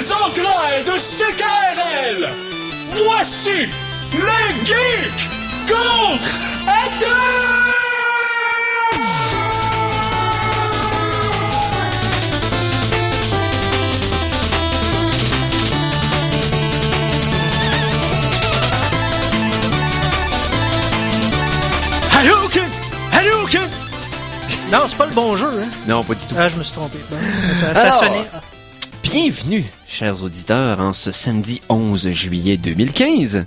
les entrailles de CKRL, voici les geeks contre Attaque! Hadouken! Non, c'est pas le bon jeu, hein? Non, pas du tout. Ah, je me suis trompé. Bon, ça sonnait. Bienvenue, chers auditeurs, en ce samedi 11 juillet 2015.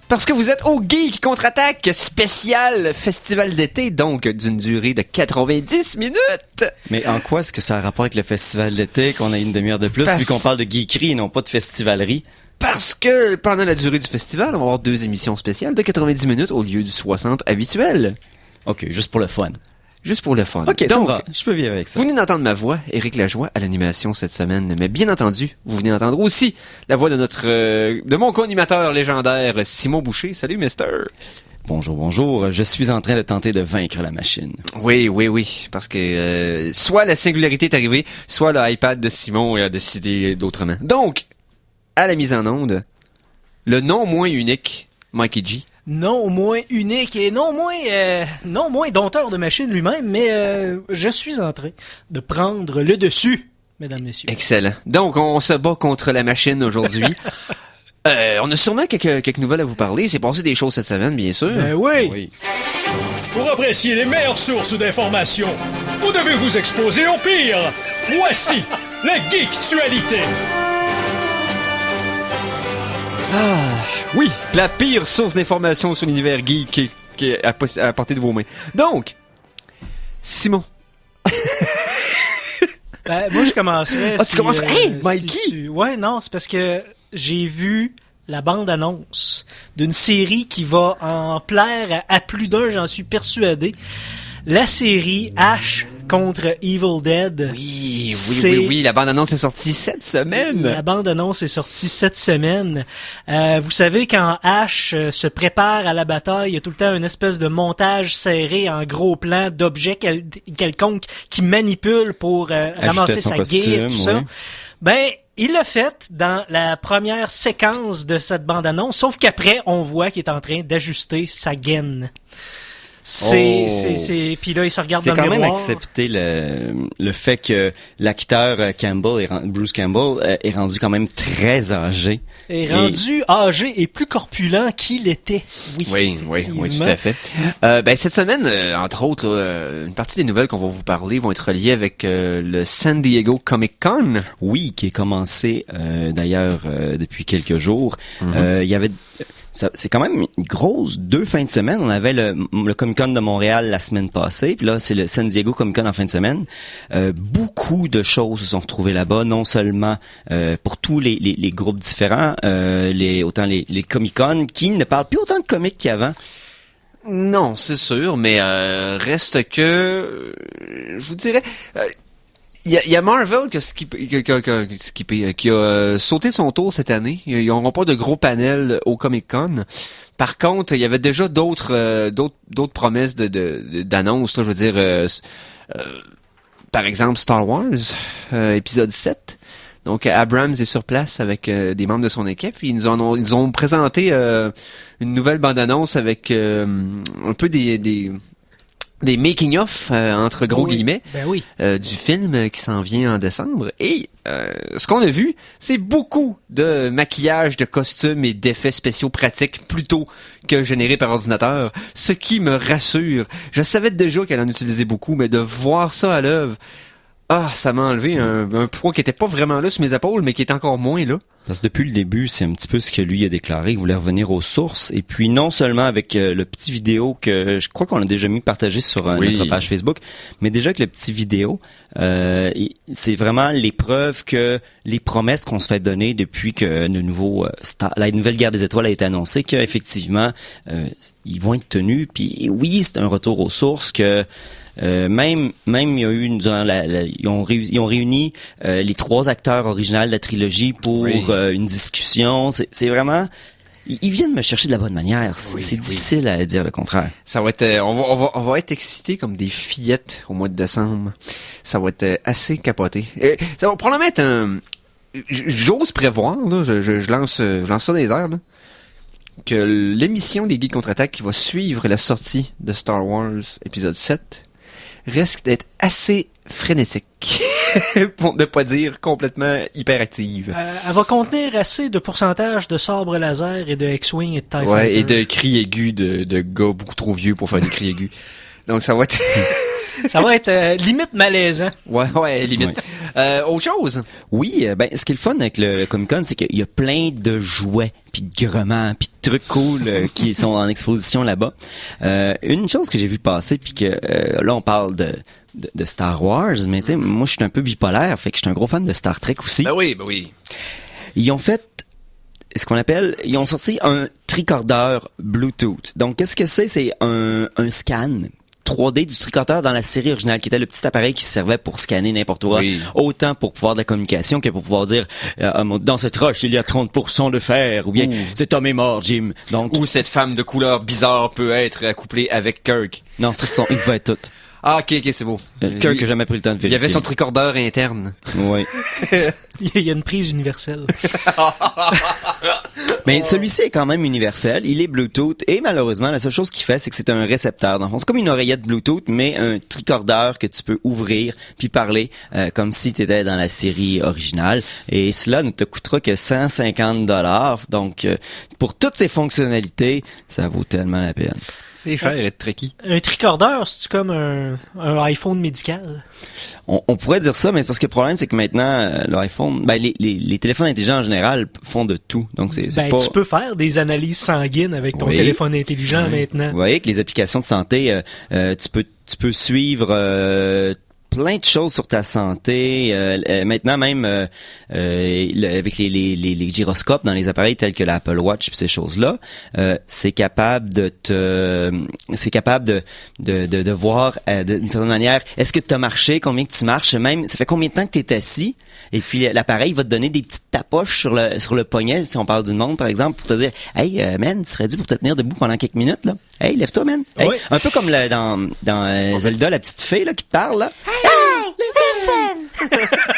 Parce que vous êtes au Geek Contre-Attaque spécial festival d'été, donc d'une durée de 90 minutes. Mais en quoi est-ce que ça a rapport avec le festival d'été, qu'on a une demi-heure de plus, vu qu'on parle de geekerie et non pas de festivalerie? Parce que pendant la durée du festival, on va avoir 2 émissions spéciales de 90 minutes au lieu du 60 habituel. Ok, juste pour le fun. Juste pour le fun. Ok, donc, ça va. Je peux vivre avec ça. Vous venez d'entendre ma voix, Éric Lajoie, à l'animation cette semaine. Mais bien entendu, vous venez d'entendre aussi la voix de de mon co-animateur légendaire, Simon Boucher. Salut, mister! Bonjour, bonjour. Je suis en train de tenter de vaincre la machine. Oui. Parce que soit la singularité est arrivée, soit l'iPad de Simon a décidé d'autrement. Donc, à la mise en onde, le non moins unique, Mikey G. Non moins unique et non moins dompteur de machine lui-même, mais je suis en train de prendre le dessus, mesdames, messieurs. Excellent. Donc, on se bat contre la machine aujourd'hui. On a sûrement quelques nouvelles à vous parler. C'est passé des choses cette semaine, bien sûr. Ben oui. Pour apprécier les meilleures sources d'informations, vous devez vous exposer au pire. Voici la Geektualité. Oui, la pire source d'information sur l'univers geek qui est à portée de vos mains. Donc, Simon. Moi, je commencerais. Tu commences? Hey, Mikey! Ouais, non, c'est parce que j'ai vu la bande-annonce d'une série qui va en plaire à plus d'un, j'en suis persuadé. La série Ash contre Evil Dead. Oui, la bande-annonce est sortie cette semaine. La bande-annonce est sortie cette semaine. Vous savez, quand Ash se prépare à la bataille, il y a tout le temps une espèce de montage serré en gros plan d'objets quelconques qui manipule pour ramasser sa gear, tout ça. Ben, il l'a fait dans la première séquence de cette bande-annonce, sauf qu'après, on voit qu'il est en train d'ajuster sa gaine. Puis là, il se regarde dans le miroir. C'est quand même accepter le fait que l'acteur Bruce Campbell, est rendu quand même très âgé. Rendu âgé et plus corpulent qu'il était. Oui, tout à fait. Cette semaine, entre autres, une partie des nouvelles qu'on va vous parler vont être reliées avec le San Diego Comic-Con. Oui, qui est commencé d'ailleurs depuis quelques jours. Il y avait... c'est quand même une grosse 2 fins de semaine. On avait le Comic-Con de Montréal la semaine passée, puis là, c'est le San Diego Comic-Con en fin de semaine. Beaucoup de choses se sont retrouvées là-bas, non seulement pour tous les groupes différents, autant les Comic-Con, qui ne parlent plus autant de comics qu'avant. Non, c'est sûr, mais reste que... je vous dirais... Il y a Marvel qui a sauté son tour cette année. Ils n'auront pas de gros panels au Comic-Con. Par contre, il y avait déjà d'autres promesses d'annonces. Je veux dire, par exemple, Star Wars, épisode 7. Donc, Abrams est sur place avec des membres de son équipe. Ils nous ont présenté une nouvelle bande-annonce avec un peu des making-of, entre gros guillemets, du film qui s'en vient en décembre. Et ce qu'on a vu, c'est beaucoup de maquillage, de costumes et d'effets spéciaux pratiques plutôt que générés par ordinateur, ce qui me rassure. Je savais déjà qu'elle en utilisait beaucoup, mais de voir ça à l'œuvre, ça m'a enlevé un poids qui était pas vraiment là sur mes épaules, mais qui est encore moins là. Parce que depuis le début, c'est un petit peu ce que lui a déclaré, il voulait revenir aux sources. Et puis non seulement avec le petit vidéo que je crois qu'on a déjà mis partagé sur notre page Facebook, mais déjà avec le petit vidéo, c'est vraiment l'épreuve que les promesses qu'on se fait donner depuis que la nouvelle guerre des étoiles a été annoncée, qu'effectivement, ils vont être tenus. Puis oui, c'est un retour aux sources que... même il y a eu ils ont réuni les 3 acteurs originaux de la trilogie pour une discussion. C'est vraiment, ils viennent me chercher de la bonne manière. C'est difficile à dire le contraire. Ça va être, on va être excités comme des fillettes au mois de décembre. Ça va être assez capoté. Ça va probablement être j'ose prévoir, là, je lance ça dans les airs, là, que l'émission des Geeks Contre-Attaque qui va suivre la sortie de Star Wars épisode 7 risque d'être assez frénétique, pour ne pas dire complètement hyperactive. Elle va contenir assez de pourcentage de sabres laser et de X-Wing et de TIE Ouais, Fighter. et de cris aigus de gars beaucoup trop vieux pour faire des cris aigus. Donc ça va être... Ça va être limite malaisant. Ouais, limite. Ouais. Autre chose? Oui, ben ce qui est le fun avec le Comic-Con, c'est qu'il y a plein de jouets, puis de grements, puis de trucs cool qui sont en exposition là-bas. Une chose que j'ai vu passer, puis que là on parle de Star Wars, mais tu sais, moi je suis un peu bipolaire, fait que je suis un gros fan de Star Trek aussi. Ben oui. Ils ont fait ils ont sorti un tricordeur Bluetooth. Donc qu'est-ce que c'est? C'est un scan 3D du tricorder dans la série originale, qui était le petit appareil qui servait pour scanner n'importe quoi, autant pour pouvoir de la communication que pour pouvoir dire dans cette roche il y a 30% de fer, ou bien cet homme est mort, Jim. Donc, ou cette femme de couleur bizarre peut être accouplée avec Kirk. Non, il va être tout. Ah, ok, c'est beau. Kirk n'a jamais pris le temps de vérifier. Il y avait son tricordeur interne. Oui. Il y a une prise universelle. Mais celui-ci est quand même universel, il est Bluetooth, et malheureusement, la seule chose qu'il fait, c'est que c'est un récepteur. Dans le fond, c'est comme une oreillette Bluetooth, mais un tricordeur que tu peux ouvrir puis parler comme si tu étais dans la série originale. Et cela ne te coûtera que 150$. Donc, pour toutes ces fonctionnalités, ça vaut tellement la peine. C'est cher être tricky. Un tricorder, c'est-tu comme un iPhone médical? On pourrait dire ça, mais c'est parce que le problème, c'est que maintenant, l'iPhone, ben, les téléphones intelligents en général font de tout. Donc, c'est pas... Tu peux faire des analyses sanguines avec ton téléphone intelligent maintenant. Vous voyez que les applications de santé, tu peux suivre plein de choses sur ta santé. Maintenant même avec les gyroscopes dans les appareils tels que l'Apple Watch et ces choses-là, c'est capable de voir d'une certaine manière est-ce que tu as marché, combien que tu marches, même ça fait combien de temps que tu es assis, et puis l'appareil va te donner des petites tapoches sur le poignet si on parle d'une montre par exemple, pour te dire hey man, tu serais dû pour te tenir debout pendant quelques minutes là. Hey, lève-toi man. Hey. Oui. Un peu comme dans Zelda, la petite fée là qui te parle là. Listen!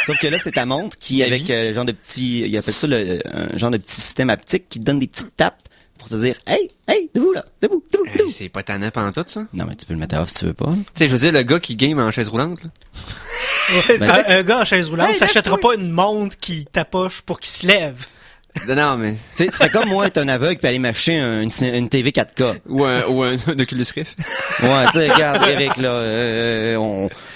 Sauf que là, c'est ta montre qui, avec genre de petit, il appelle ça un genre de petit système haptique qui te donne des petites tapes pour te dire, hey, debout là, debout. C'est pas tannant pendant tout, ça? Non, mais tu peux le mettre off si tu veux pas. Tu sais, je veux dire, le gars qui game en chaise roulante, là. Un gars en chaise roulante s'achètera pas une montre qui tapoche pour qu'il se lève. Non, mais... Tu sais, c'est comme moi être un aveugle puis aller m'acheter une TV 4K. Ou un Oculus Rift. Ouais, tu sais, regarde, Eric, là,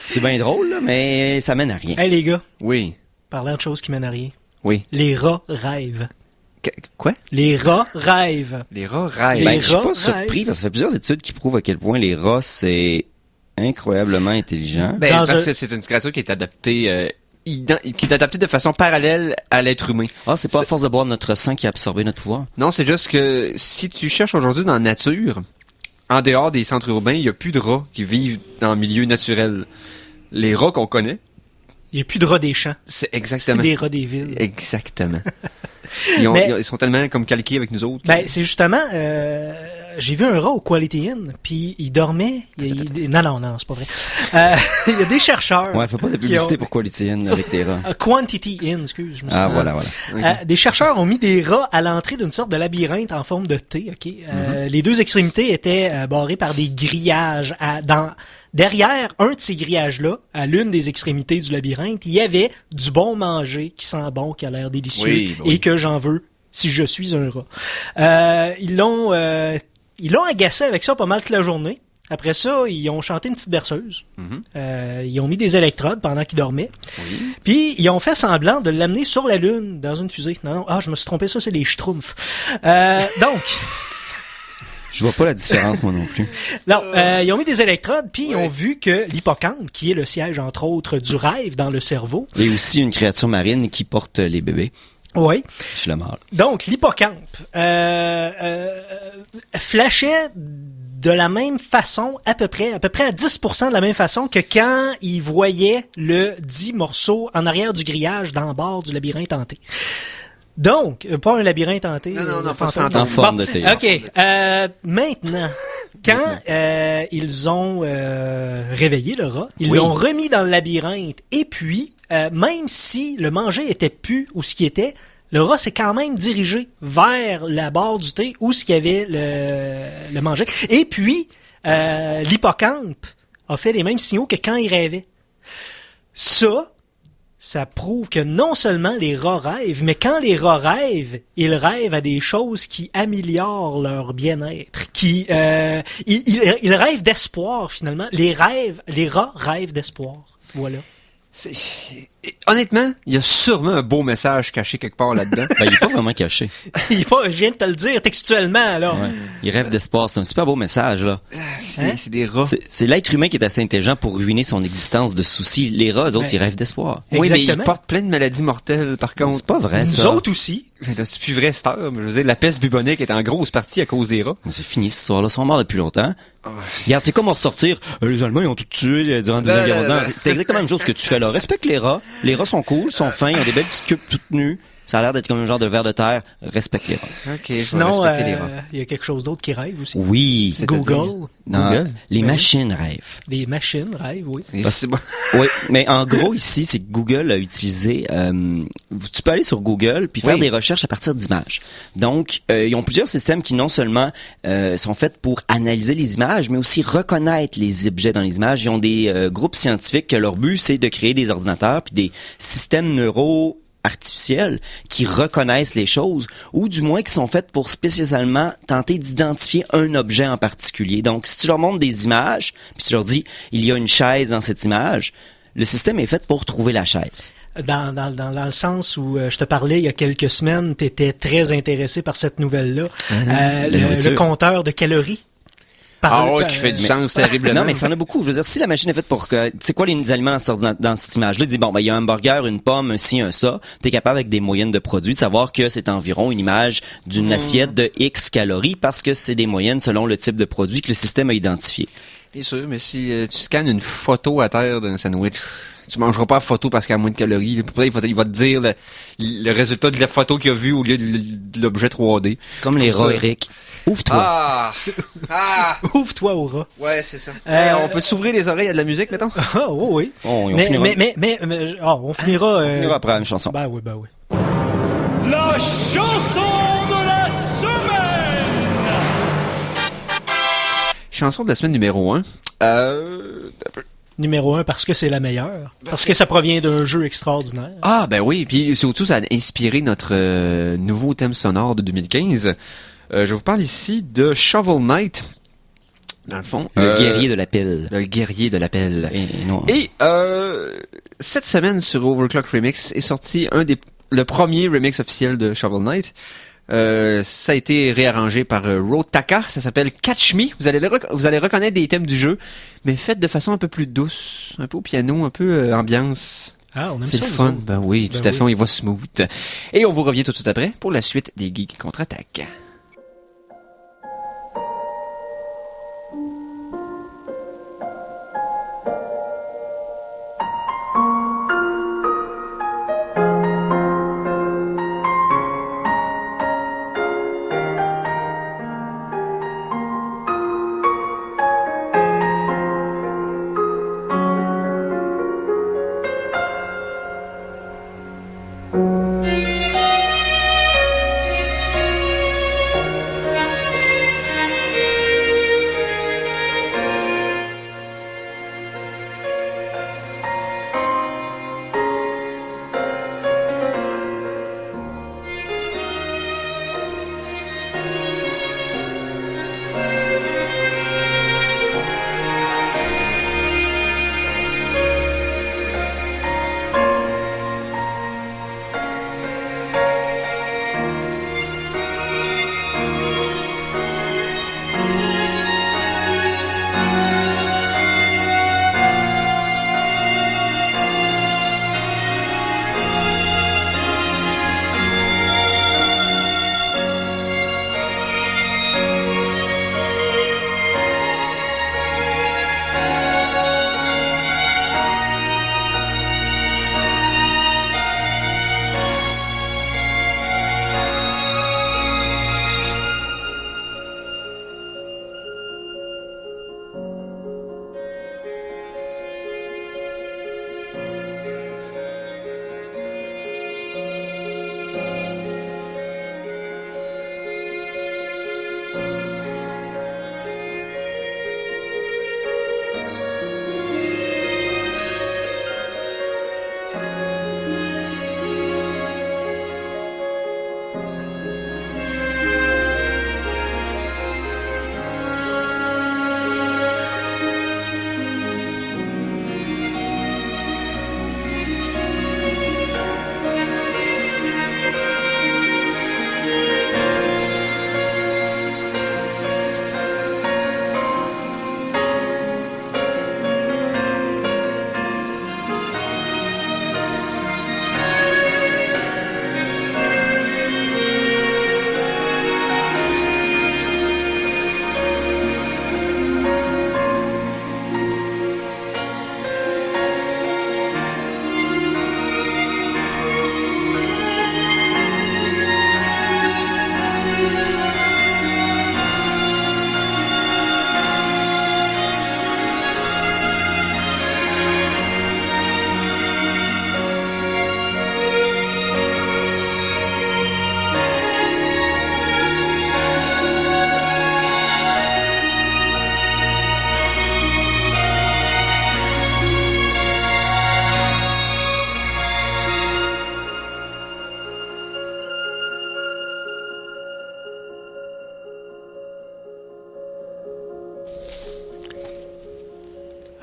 c'est bien drôle, là, mais ça mène à rien. Hey, les gars. Oui. Parlant de choses qui mènent à rien. Oui. Les rats rêvent. Quoi? Les rats rêvent. Les rats rêvent. Ben, je suis pas surpris parce que ça fait plusieurs études qui prouvent à quel point les rats, c'est incroyablement intelligent. Ben, parce que c'est une créature qui est adaptée... qui est adapté de façon parallèle à l'être humain. Ah, c'est pas à force de boire notre sang qui a absorbé notre pouvoir? Non, c'est juste que si tu cherches aujourd'hui dans la nature, en dehors des centres urbains, il y a plus de rats qui vivent dans le milieu naturel. Les rats qu'on connaît... Il n'y a plus de rats des champs. C'est exactement. C'est des rats des villes. Exactement. Ils sont tellement comme calqués avec nous autres. Ben, c'est justement... j'ai vu un rat au Quality Inn, puis il dormait... Non, c'est pas vrai. Il y a des chercheurs... Ouais, faut pas de publicité pour Quality Inn avec des rats. Quantity Inn, excuse, je me suis trompé. Voilà. Okay. Des chercheurs ont mis des rats à l'entrée d'une sorte de labyrinthe en forme de T, ok? Les deux extrémités étaient barrées par des grillages. Derrière un de ces grillages-là, à l'une des extrémités du labyrinthe, il y avait du bon manger qui sent bon, qui a l'air délicieux, et que j'en veux si je suis un rat. Ils l'ont agacé avec ça pas mal toute la journée. Après ça, ils ont chanté une petite berceuse. Ils ont mis des électrodes pendant qu'il dormait. Puis, ils ont fait semblant de l'amener sur la Lune dans une fusée. Non, je me suis trompé, ça, c'est les Schtroumpfs. Donc... Je vois pas la différence, moi non plus. Non, ils ont mis des électrodes, puis ils ont vu que l'hippocampe, qui est le siège, entre autres, du rêve dans le cerveau... Et aussi une créature marine qui porte les bébés. Oui. Je suis le mâle. Donc, l'hippocampe flashait de la même façon, à peu près à 10% de la même façon que quand il voyait le dit morceau en arrière du grillage dans le bord du labyrinthe hanté. Donc, pas un labyrinthe hanté. Non, fantôme. En forme de thé. OK. Maintenant, Quand ils ont réveillé le rat, ils l'ont remis dans le labyrinthe. Et puis, même si le manger était pu ou ce qui était, le rat s'est quand même dirigé vers la barre du thé où ce qu'il y avait le manger. Et puis, l'hippocampe a fait les mêmes signaux que quand il rêvait. Ça prouve que non seulement les rats rêvent, mais quand les rats rêvent, ils rêvent à des choses qui améliorent leur bien-être, ils rêvent d'espoir finalement. Les rats rêvent d'espoir. Voilà. Honnêtement, il y a sûrement un beau message caché quelque part là-dedans. Il est pas vraiment caché. Je viens de te le dire textuellement, là. Ouais. Il rêve d'espoir. C'est un super beau message, là. C'est des rats. C'est l'être humain qui est assez intelligent pour ruiner son existence de soucis. Les rats, eux autres, ils rêvent d'espoir. Oui, mais ils portent plein de maladies mortelles, par contre. C'est pas vrai, ça. Nous autres aussi. C'est plus vrai, cette heure. Je veux dire, la peste bubonique est en grosse partie à cause des rats. Mais c'est fini, ce soir-là. Ils sont morts depuis longtemps. Regarde, c'est comme ressortir. Les Allemands, ils ont tout tué durant la Deuxième Guerre mondiale. C'est exactement la même chose que tu fais là. Respecte les rats. Les rats sont cool, sont fins, ils ont des belles petites queues toutes nues. Ça a l'air d'être comme un genre de ver de terre. Respecte les rats. Okay, sinon, il y a quelque chose d'autre qui rêve aussi. Oui. Google. Non, Google? Les machines rêvent. Les machines rêvent, oui. Oui, mais en gros, ici, c'est que Google a utilisé... tu peux aller sur Google puis faire des recherches à partir d'images. Donc, ils ont plusieurs systèmes qui non seulement sont faits pour analyser les images, mais aussi reconnaître les objets dans les images. Ils ont des groupes scientifiques que leur but, c'est de créer des ordinateurs puis des systèmes neuro artificiels qui reconnaissent les choses ou du moins qui sont faites pour spécialement tenter d'identifier un objet en particulier. Donc, si tu leur montres des images, puis tu leur dis « il y a une chaise dans cette image », le système est fait pour trouver la chaise. Dans le sens où je te parlais il y a quelques semaines, tu étais très intéressé par cette nouvelle-là. Le compteur de calories. Qui fait du sens terriblement. Non, mais ça en a beaucoup. Je veux dire, si la machine est faite pour que, c'est quoi les aliments sortent dans cette image-là, dis il y a un hamburger, une pomme, un ci, un ça, t'es capable avec des moyennes de produits de savoir que c'est environ une image d'une assiette de X calories parce que c'est des moyennes selon le type de produit que le système a identifié. C'est sûr, mais si tu scannes une photo à terre d'un sandwich, tu mangeras pas la photo parce qu'il y a moins de calories. Peut-être il va te dire le résultat de la photo qu'il a vue au lieu de l'objet 3D. C'est comme les rats, Eric. Ouvre-toi. Ouvre-toi au rat. Ouais, c'est ça. On peut s'ouvrir les oreilles à de la musique, mettons? Ah, oui. On mais finira. On finira après une chanson. Ben oui. La chanson de la semaine! Chanson de la semaine numéro 1. Numéro 1 parce que c'est la meilleure. Parce que ça provient d'un jeu extraordinaire. Ah, ben oui. Puis surtout, ça a inspiré notre nouveau thème sonore de 2015. Je vous parle ici de Shovel Knight. Dans le fond. Le guerrier de la pelle. Le guerrier de la pelle. Et cette semaine sur Overclock Remix est sorti le premier remix officiel de Shovel Knight. Ça a été réarrangé par Rotaka. Ça s'appelle Catch Me. Vous allez reconnaître des thèmes du jeu, mais faites de façon un peu plus douce, un peu au piano, un peu ambiance. Ah, on aime c'est ça. C'est fun. Ben oui, tout à fait. On y va smooth. Et on vous revient tout de suite après pour la suite des Geeks contre-attaque.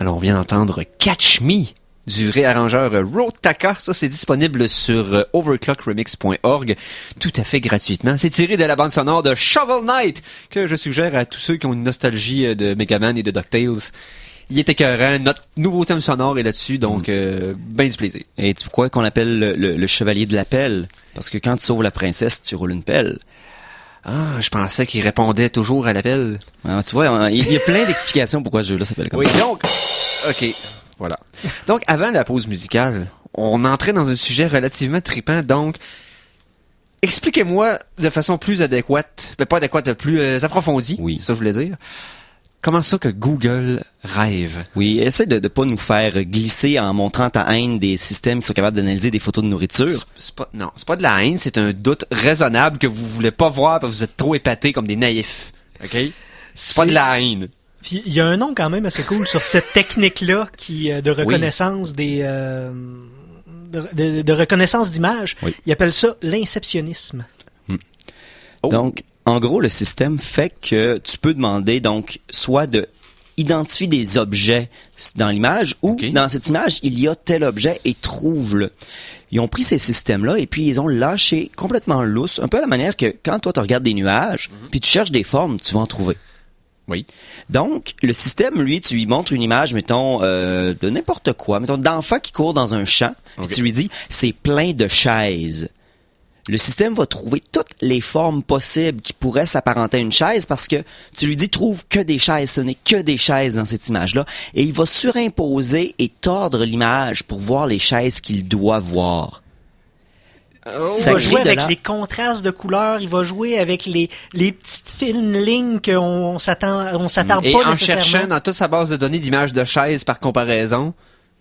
Alors, on vient d'entendre Catch Me du réarrangeur Rotaka. Ça, c'est disponible sur overclockremix.org tout à fait gratuitement. C'est tiré de la bande sonore de Shovel Knight que je suggère à tous ceux qui ont une nostalgie de Megaman et de DuckTales. Il est écœurant. Notre nouveau thème sonore est là-dessus, donc ben du plaisir. Et tu crois qu'on l'appelle le chevalier de la pelle? Parce que quand tu sauves la princesse, tu roules une pelle. Ah, je pensais qu'il répondait toujours à l'appel. Alors, tu vois, il y a plein d'explications pourquoi ce jeu-là s'appelle comme ça. Oui, donc, ok, voilà. Donc, avant la pause musicale, on entrait dans un sujet relativement trippant, donc, expliquez-moi de façon plus adéquate, pas adéquate, plus approfondie, oui. C'est ça que je voulais dire. Comment ça que Google rêve? Oui, essaie de pas nous faire glisser en montrant ta haine des systèmes qui sont capables d'analyser des photos de nourriture. Non, c'est pas de la haine, c'est un doute raisonnable que vous voulez pas voir parce que vous êtes trop épatés comme des naïfs. OK? C'est pas de la haine. Puis il y a un nom quand même assez cool sur cette technique-là de reconnaissance de reconnaissance d'images. Oui. Ils appellent ça l'inceptionnisme. Oh. Donc, en gros, le système fait que tu peux demander, donc, soit de identifier des objets dans l'image ou dans cette image, il y a tel objet et trouve-le. Ils ont pris ces systèmes-là et puis ils ont lâché complètement lousse, un peu à la manière que quand toi tu regardes des nuages, puis tu cherches des formes, tu vas en trouver. Oui. Donc, le système, lui, tu lui montres une image, mettons, de n'importe quoi, mettons, d'enfant qui court dans un champ, puis tu lui dis, c'est plein de chaises. Le système va trouver toutes les formes possibles qui pourraient s'apparenter à une chaise parce que tu lui dis trouve que des chaises, ce n'est que des chaises dans cette image-là. Et il va surimposer et tordre l'image pour voir les chaises qu'il doit voir. Il va jouer avec les contrastes de couleurs, il va jouer avec les petites fines lignes qu'on s'attarde pas nécessairement. Et en cherchant dans toute sa base de données d'images de chaises par comparaison,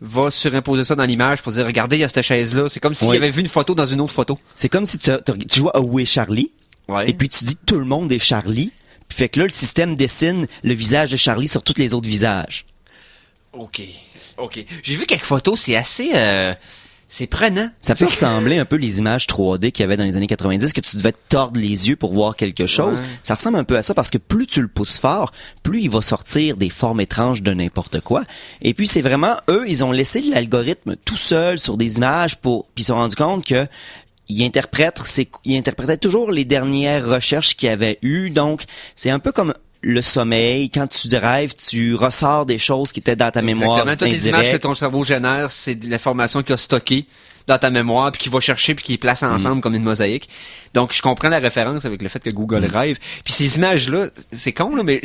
va surimposer ça dans l'image pour dire, regardez, il y a cette chaise-là. C'est comme s'il avait vu une photo dans une autre photo. C'est comme si tu joues à Où est Charlie? Ouais. Et puis tu dis que tout le monde est Charlie. Puis fait que là, le système dessine le visage de Charlie sur tous les autres visages. OK. J'ai vu quelques photos, c'est assez... c'est prenant. Ça peut ressembler un peu les images 3D qu'il y avait dans les années 90, que tu devais te tordre les yeux pour voir quelque chose. Ouais. Ça ressemble un peu à ça parce que plus tu le pousses fort, plus il va sortir des formes étranges de n'importe quoi. Et puis c'est vraiment, eux, ils ont laissé l'algorithme tout seul sur des images puis ils se sont rendus compte que ils interprétaient toujours les dernières recherches qu'il y avait eu. Donc, c'est un peu comme le sommeil, quand tu rêves, tu ressors des choses qui étaient dans ta mémoire. Exactement. Toutes les images que ton cerveau génère, c'est de l'information qu'il a stockée dans ta mémoire, puis qu'il va chercher, puis qu'il les place ensemble comme une mosaïque. Donc, je comprends la référence avec le fait que Google rêve. Puis ces images-là, c'est con, là, mais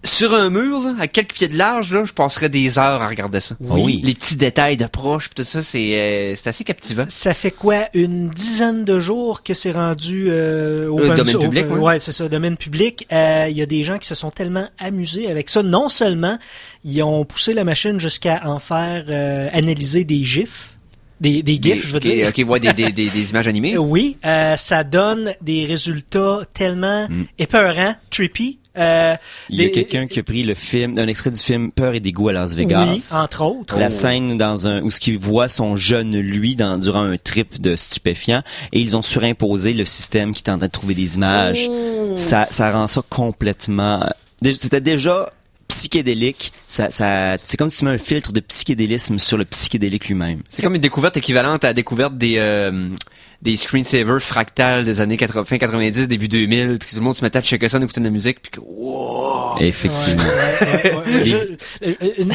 sur un mur, là, à quelques pieds de large, là, je passerais des heures à regarder ça. Oui. Les petits détails de proche, pis tout ça, c'est assez captivant. Ça fait quoi, une dizaine de jours que c'est rendu au domaine public, ouais, c'est ça, domaine public. Il y a des gens qui se sont tellement amusés avec ça. Non seulement ils ont poussé la machine jusqu'à en faire analyser des gifs. Des GIFs, je veux dire. OK, ouais, des images animées. Oui, ça donne des résultats tellement épeurants, trippy. Il y a quelqu'un qui a pris un extrait du film Peur et dégoût à Las Vegas. Oui, entre autres. La scène où ce qu'il voit son jeune lui durant un trip de stupéfiants et ils ont surimposé le système qui est en train de trouver des images. Oh. Ça rend ça complètement... C'était déjà psychédélique, c'est comme si tu mets un filtre de psychédélisme sur le psychédélique lui-même. C'est comme une découverte équivalente à la découverte des screensavers fractales des années fin 90, début 2000, puis tout le monde se mettait à checker ça, à écouter de la musique, puis que wow! Effectivement.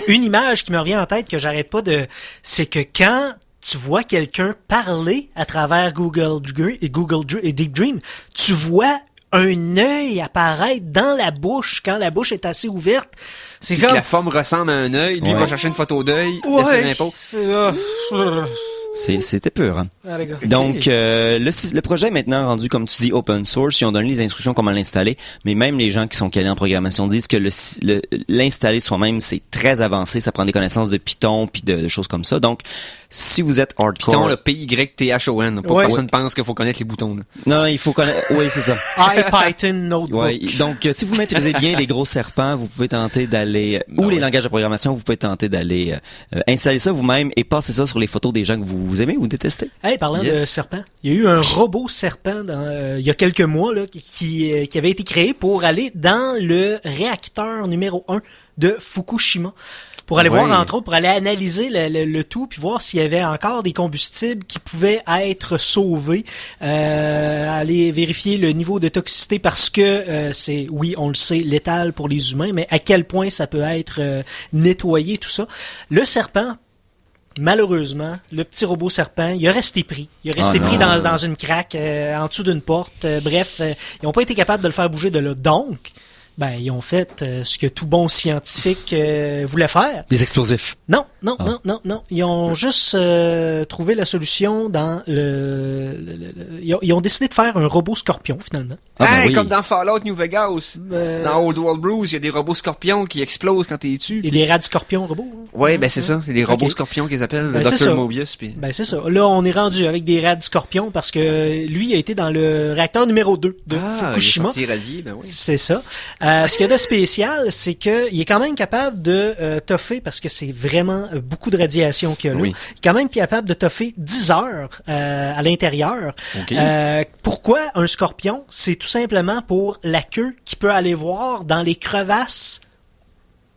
Une image qui me revient en tête que j'arrête pas c'est que quand tu vois quelqu'un parler à travers Google Deep Dream, tu vois un œil apparaître dans la bouche quand la bouche est assez ouverte. C'est comme... La forme ressemble à un œil. Lui, il va chercher une photo d'œil. C'était peur. Hein? Donc, le projet est maintenant rendu, comme tu dis, open source. Ils ont donné les instructions comment l'installer. Mais même les gens qui sont calés en programmation disent que l'installer soi-même, c'est très avancé. Ça prend des connaissances de Python puis de choses comme ça. Donc, si vous êtes hardcore... Python, le P-Y-T-H-O-N. Pour que personne pense qu'il faut connaître les boutons. Là. Non, il faut connaître... Oui, c'est ça. IPython Notebook. Ouais. Donc, si vous maîtrisez bien les gros serpents, vous pouvez tenter d'aller... ou les langages de programmation, vous pouvez tenter d'aller installer ça vous-même et passer ça sur les photos des gens que vous vous aimez ou détestez? Hey, parlant de serpent, il y a eu un robot serpent il y a quelques mois là, qui avait été créé pour aller dans le réacteur numéro 1 de Fukushima. Pour aller voir, entre autres, pour aller analyser le tout, puis voir s'il y avait encore des combustibles qui pouvaient être sauvés, aller vérifier le niveau de toxicité parce que c'est, oui, on le sait, létal pour les humains, mais à quel point ça peut être nettoyé, tout ça. Le serpent, malheureusement, le petit robot serpent, il a resté pris. Il a resté pris dans une craque, en dessous d'une porte. Bref, ils n'ont pas été capables de le faire bouger de là. Donc, ils ont fait ce que tout bon scientifique voulait faire. Des explosifs. Non. Ils ont juste trouvé la solution dans ils ont décidé de faire un robot scorpion, finalement. Comme dans Fallout New Vegas. Dans Old World Blues, il y a des robots scorpions qui explosent quand t'es dessus. Et des rats scorpions robots. Hein? Ouais, c'est ça. C'est des robots scorpions qu'ils appellent. Dr. Mobius. Puis... c'est ça. Là, on est rendu avec des rats scorpions parce que lui a été dans le réacteur numéro 2 de Fukushima. Il est sorti irradié, oui. C'est ça. Ce qu'il y a de spécial, c'est qu'il est quand même capable de toffer, parce que c'est vraiment beaucoup de radiation qu'il y a là. Oui. Il est quand même capable de toffer 10 heures à l'intérieur. Okay. Pourquoi un scorpion? C'est tout simplement pour la queue qui peut aller voir dans les crevasses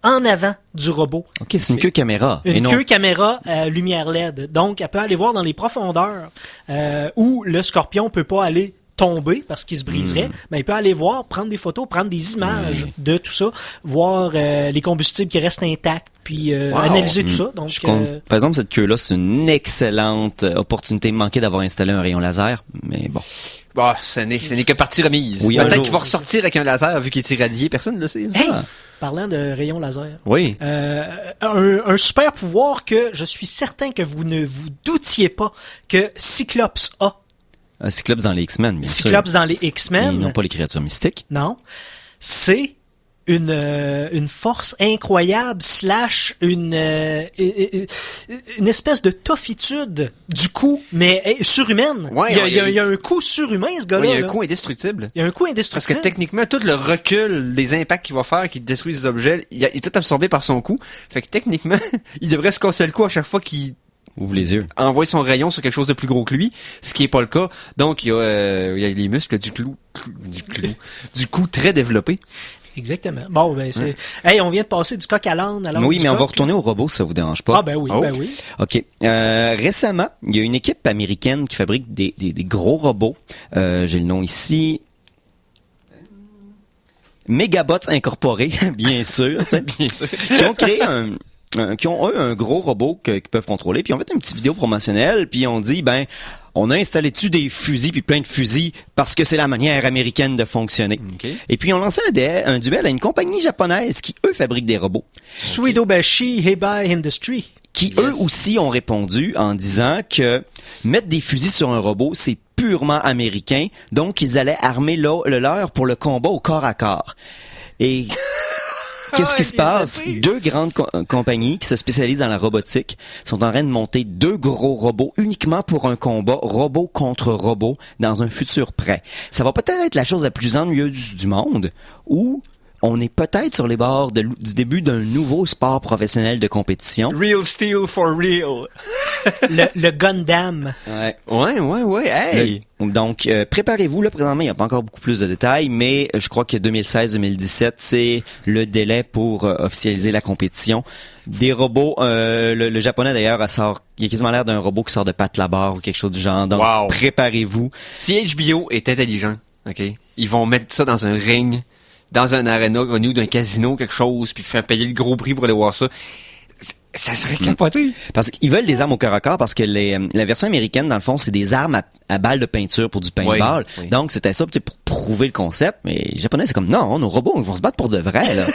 en avant du robot. OK, c'est une queue caméra. Queue caméra lumière LED. Donc, elle peut aller voir dans les profondeurs où le scorpion peut pas aller tomber parce qu'il se briserait, mais il peut aller voir, prendre des photos, prendre des images de tout ça, voir les combustibles qui restent intacts, puis analyser tout ça. Donc, par exemple, cette queue-là, c'est une excellente opportunité manquée d'avoir installé un rayon laser, mais bon. Ce n'est que partie remise. Oui, peut-être qu'il va ressortir avec un laser vu qu'il est irradié, personne ne le sait. Hey! Parlant de rayon laser. Oui. Un super pouvoir que je suis certain que vous ne vous doutiez pas que Cyclops a. Cyclops dans les X-Men, bien sûr. Cyclops dans les X-Men. Ils n'ont pas les créatures mystiques. Non. C'est une force incroyable / une espèce de toffitude du coup, mais surhumaine. Ouais, il y a un coup surhumain, ce gars-là. Il y a un coup indestructible. Il y a un coup indestructible. Parce que techniquement, tout le recul des impacts qu'il va faire, qui détruisent des objets, il est tout absorbé par son coup. Fait que techniquement, il devrait se casser le cou à chaque fois qu'il ouvre les yeux. Envoie son rayon sur quelque chose de plus gros que lui, ce qui est pas le cas. Donc, il y a les muscles du cou très développés. Exactement. Bon, c'est... Hey, on vient de passer du coq à l'âne. Oui, mais on va retourner au robot, ça vous dérange pas? Oui. OK. Récemment, il y a une équipe américaine qui fabrique des gros robots. J'ai le nom ici. Megabots Incorporés, bien sûr. Bien sûr. Qui ont créé qui ont un gros robot qu'ils peuvent contrôler, puis on fait une petite vidéo promotionnelle, puis on dit on a installé dessus des fusils puis plein de fusils parce que c'est la manière américaine de fonctionner. Okay. Et puis on lancé un duel à une compagnie japonaise qui eux fabriquent des robots. Suidobashi Heibai Industry. Qui eux aussi ont répondu en disant que mettre des fusils sur un robot, c'est purement américain, donc ils allaient armer le leur pour le combat au corps à corps. Et qu'est-ce qui se passe? Deux grandes compagnies qui se spécialisent dans la robotique sont en train de monter 2 gros robots uniquement pour un combat robot contre robot dans un futur près. Ça va peut-être être la chose la plus ennuyeuse du monde, ou on est peut-être sur les bords du début d'un nouveau sport professionnel de compétition. Real Steel for real. le Gundam. Ouais. Hey! Donc, préparez-vous. Là, présentement, il n'y a pas encore beaucoup plus de détails, mais je crois que 2016-2017, c'est le délai pour officialiser la compétition. Des robots, le japonais d'ailleurs, il a quasiment l'air d'un robot qui sort de Pat Labarre ou quelque chose du genre. Donc, préparez-vous. Si HBO est intelligent, OK, ils vont mettre ça dans un ring, dans un arena connu d'un casino, quelque chose, puis faire payer le gros prix pour aller voir ça. Ça serait capoté. Parce qu'ils veulent des armes au corps à corps parce que la version américaine, dans le fond, c'est des armes à balles de peinture pour du paintball. Oui. Donc, c'était ça pour prouver le concept. Mais les Japonais, c'est comme, non, nos robots, ils vont se battre pour de vrai, là.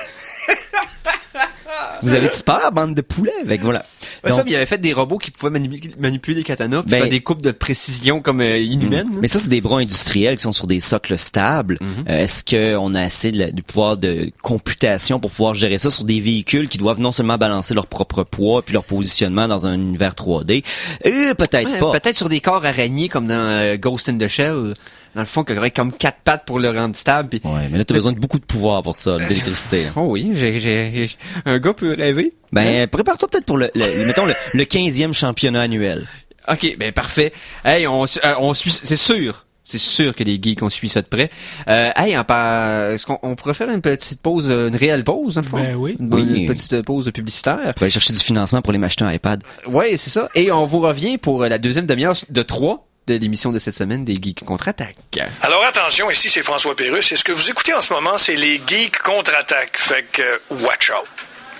Vous avez-tu peur, bande de poulets? Voilà. Donc, ça, il avait fait des robots qui pouvaient manipuler des katanas, puis faire des coupes de précision comme inhumaines. Mais ça, c'est des bras industriels qui sont sur des socles stables. Est-ce qu'on a assez du pouvoir de computation pour pouvoir gérer ça sur des véhicules qui doivent non seulement balancer leur propre poids puis leur positionnement dans un univers 3D? Peut-être pas. Peut-être sur des corps araignées comme dans Ghost in the Shell. Dans le fond, qu'il y aurait comme 4 pattes pour le rendre stable. Puis... Ouais, mais là, t'as besoin de beaucoup de pouvoir pour ça, d'électricité. Oh oui, j'ai un gars peut rêver. Prépare-toi peut-être pour mettons le 15e championnat annuel. OK, ben parfait. Hey, on suit, c'est sûr. C'est sûr que les geeks, on suit ça de près. Est-ce qu'on pourrait faire une petite pause, une réelle pause, dans le fond? Ben oui. Une petite pause publicitaire. On va aller chercher du financement pour les m'acheter un iPad. Ouais, c'est ça. Et on vous revient pour la deuxième demi-heure de 3 de l'émission de cette semaine des Geeks Contre-Attaque. Alors attention, ici c'est François Pérusse et ce que vous écoutez en ce moment, c'est les Geeks Contre-Attaque. Fait que, watch out.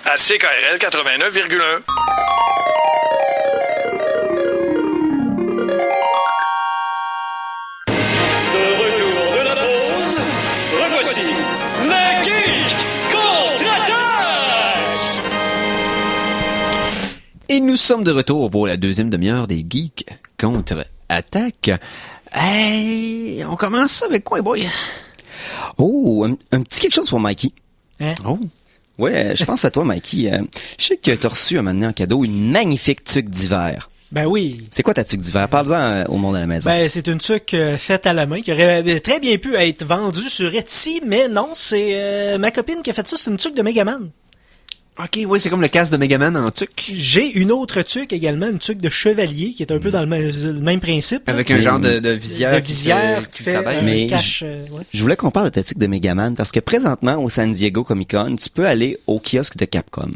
À CKRL 89,1. Revoici les Geeks Contre-Attaque! Et nous sommes de retour pour la deuxième demi-heure des Geeks Contre-Attaque. Hey, on commence avec quoi, boy? Oh, un petit quelque chose pour Mikey. Hein? Oh. Ouais, je pense à toi, Mikey. Je sais que tu as reçu un moment donné en cadeau une magnifique tuque d'hiver. Ben oui. C'est quoi ta tuque d'hiver? Parle-en au monde à la maison. Ben, c'est une tuque faite à la main qui aurait très bien pu être vendue sur Etsy, mais non, c'est ma copine qui a fait ça, c'est une tuque de Megaman. OK, oui, c'est comme le casque de Megaman en tuque. J'ai une autre tuque également, une tuque de chevalier, qui est un peu dans le même principe. Avec un genre de visière. De visière qui fait, s'abaisse. Mais cache, ouais. Je voulais qu'on parle de ta tuque de Megaman parce que présentement, au San Diego Comic-Con, tu peux aller au kiosque de Capcom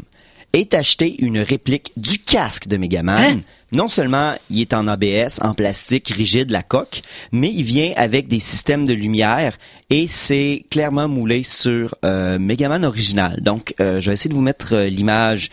et t'acheter une réplique du casque de Megaman. Hein? Non seulement il est en ABS, en plastique rigide, la coque, mais il vient avec des systèmes de lumière et c'est clairement moulé sur Megaman original. Donc, je vais essayer de vous mettre l'image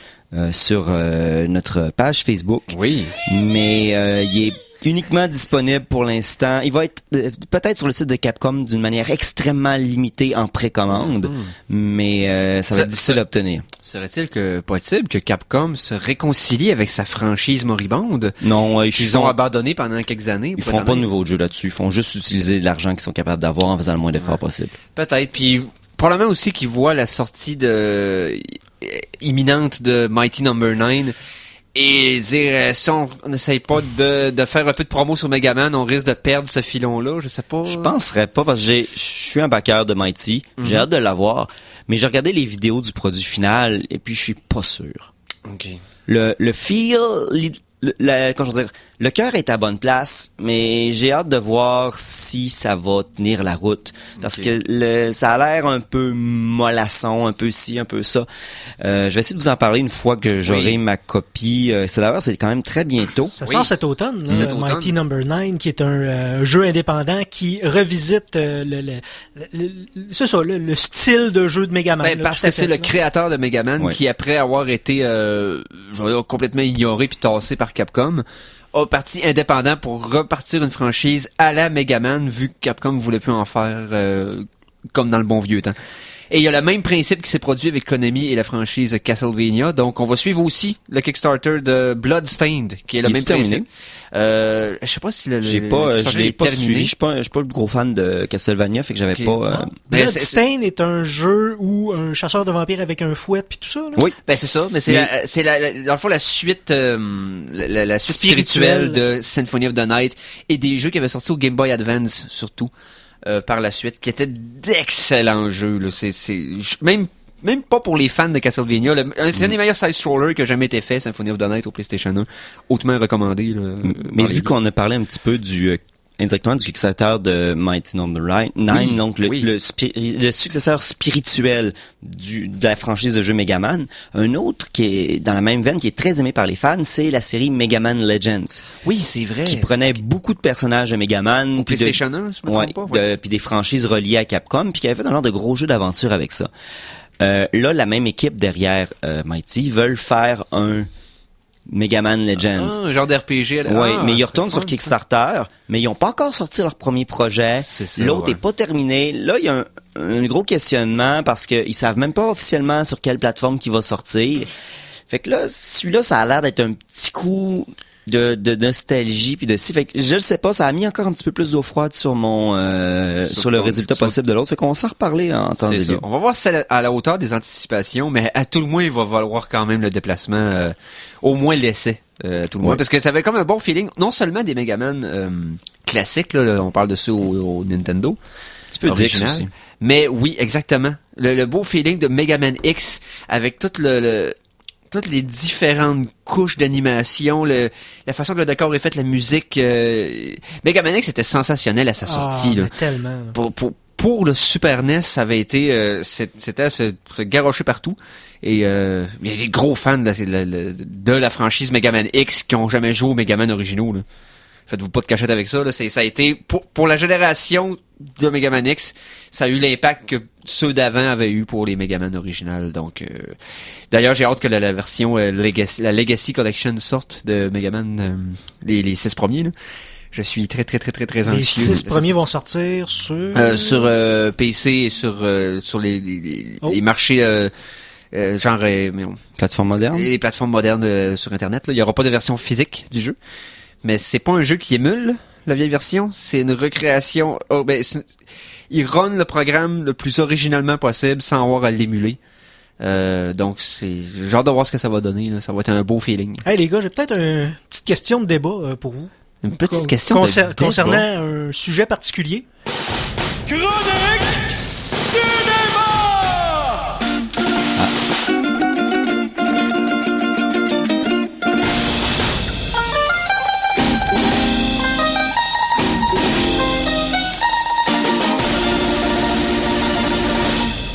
sur notre page Facebook. Oui. Mais il est uniquement disponible pour l'instant. Il va être peut-être sur le site de Capcom d'une manière extrêmement limitée en précommande, mais ça va être difficile à obtenir. Serait-il possible que Capcom se réconcilie avec sa franchise moribonde? Non, Ils ont abandonné pendant quelques années. Ils feront pas de nouveaux jeux là-dessus. Ils font juste utiliser l'argent qu'ils sont capables d'avoir en faisant le moins d'efforts possible. Peut-être. Puis probablement aussi qu'ils voient la sortie imminente de Mighty Number 9 et dire si on n'essaye pas de faire un peu de promo sur Megaman, on risque de perdre ce filon-là. Je sais pas. Je penserais pas parce que je suis un backer de Mighty. J'ai hâte de l'avoir. Mais j'ai regardé les vidéos du produit final et puis je suis pas sûr. OK. Le feel, comment je veux dire, le cœur est à bonne place, mais j'ai hâte de voir si ça va tenir la route. Parce que ça a l'air un peu mollasson, un peu ci, un peu ça. Je vais essayer de vous en parler une fois que j'aurai ma copie. C'est quand même très bientôt. Ça sort cet automne, là, Mighty Number 9, qui est un jeu indépendant qui revisite le style de jeu de Megaman. Ben, parce que c'est le créateur de Megaman qui, après avoir été complètement ignoré puis tassé par Capcom, a parti indépendant pour repartir une franchise à la Megaman, vu que Capcom voulait plus en faire comme dans le bon vieux temps. Et il y a le même principe qui s'est produit avec Konami et la franchise Castlevania. Donc, on va suivre aussi le Kickstarter de Bloodstained, qui est le même principe. Je sais pas si je l'ai pas suivi. Je suis pas le gros fan de Castlevania, fait que j'avais pas. Bloodstained est un jeu où un chasseur de vampires avec un fouet puis tout ça. Là. Oui, ben c'est ça. Mais c'est dans le fond la suite, la suite spirituelle de Symphony of the Night et des jeux qui avaient sorti au Game Boy Advance surtout. Par la suite, qui étaient d'excellents jeux. Là. C'est même pas pour les fans de Castlevania. C'est un des meilleurs side-scrollers qui a jamais été fait, Symphony of the Night au PlayStation 1. Hautement recommandé. Là, mais vu qu'on a parlé un petit peu indirectement du Kickstarter de Mighty Number 9, donc le successeur spirituel de la franchise de jeux Megaman. Un autre qui est dans la même veine, qui est très aimé par les fans, c'est la série Megaman Legends. Oui, c'est vrai. Qui prenait beaucoup de personnages de Megaman. Au PlayStation 1, je me trompe pas. Ouais. Puis des franchises reliées à Capcom, puis qui avait fait un genre de gros jeux d'aventure avec ça. Là, la même équipe derrière Mighty veulent faire un Megaman Legends. Un genre d'RPG. Oui, mais ils retournent sur Kickstarter, mais ils n'ont pas encore sorti leur premier projet. L'autre n'est pas terminé. Là, il y a un gros questionnement parce qu'ils savent même pas officiellement sur quelle plateforme qu'il va sortir. Fait que là, celui-là, ça a l'air d'être un petit coup de nostalgie puis de si. Fait que je le sais pas, ça a mis encore un petit peu plus d'eau froide sur mon sur le résultat possible de l'autre. Fait qu'on s'en reparler en temps et lieu. On va voir si c'est à la hauteur des anticipations, mais à tout le moins, il va valoir quand même le déplacement, au moins l'essai, tout le moins, parce que ça avait comme un bon feeling, non seulement des Megaman classiques, là, on parle de ceux au Nintendo, un petit peu Dix aussi. Mais oui, exactement, le beau feeling de Megaman X avec toute toutes les différentes couches d'animation, la façon que le décor est fait, la musique. Mega Man X était sensationnel à sa sortie. Là. Tellement. Pour le Super NES, ça avait été, c'était à se garrocher partout. Et il y a des gros fans de la franchise Mega Man X qui ont jamais joué aux Mega Man originaux. Là. Faites-vous pas de cachette avec ça. Là. Ça a été pour la génération de Mega Man X, ça a eu l'impact que ceux d'avant avaient eu pour les Mega Man originales. Donc, d'ailleurs, j'ai hâte que la version la Legacy Collection sorte de Mega Man, les 6 premiers. Là. Je suis très anxieux. Les 6 premiers vont sortir sur PC et sur les marchés plateforme moderne. Les plateformes modernes sur Internet. Là. Il y aura pas de version physique du jeu, mais c'est pas un jeu qui émule la vieille version, c'est une recréation. Il run le programme le plus originalement possible sans avoir à l'émuler. Donc j'ai hâte de voir ce que ça va donner. Là. Ça va être un beau feeling. Hey les gars, j'ai peut-être une petite question de débat pour vous. Une petite question de débat. Concernant un sujet particulier. Chronique Cinéma!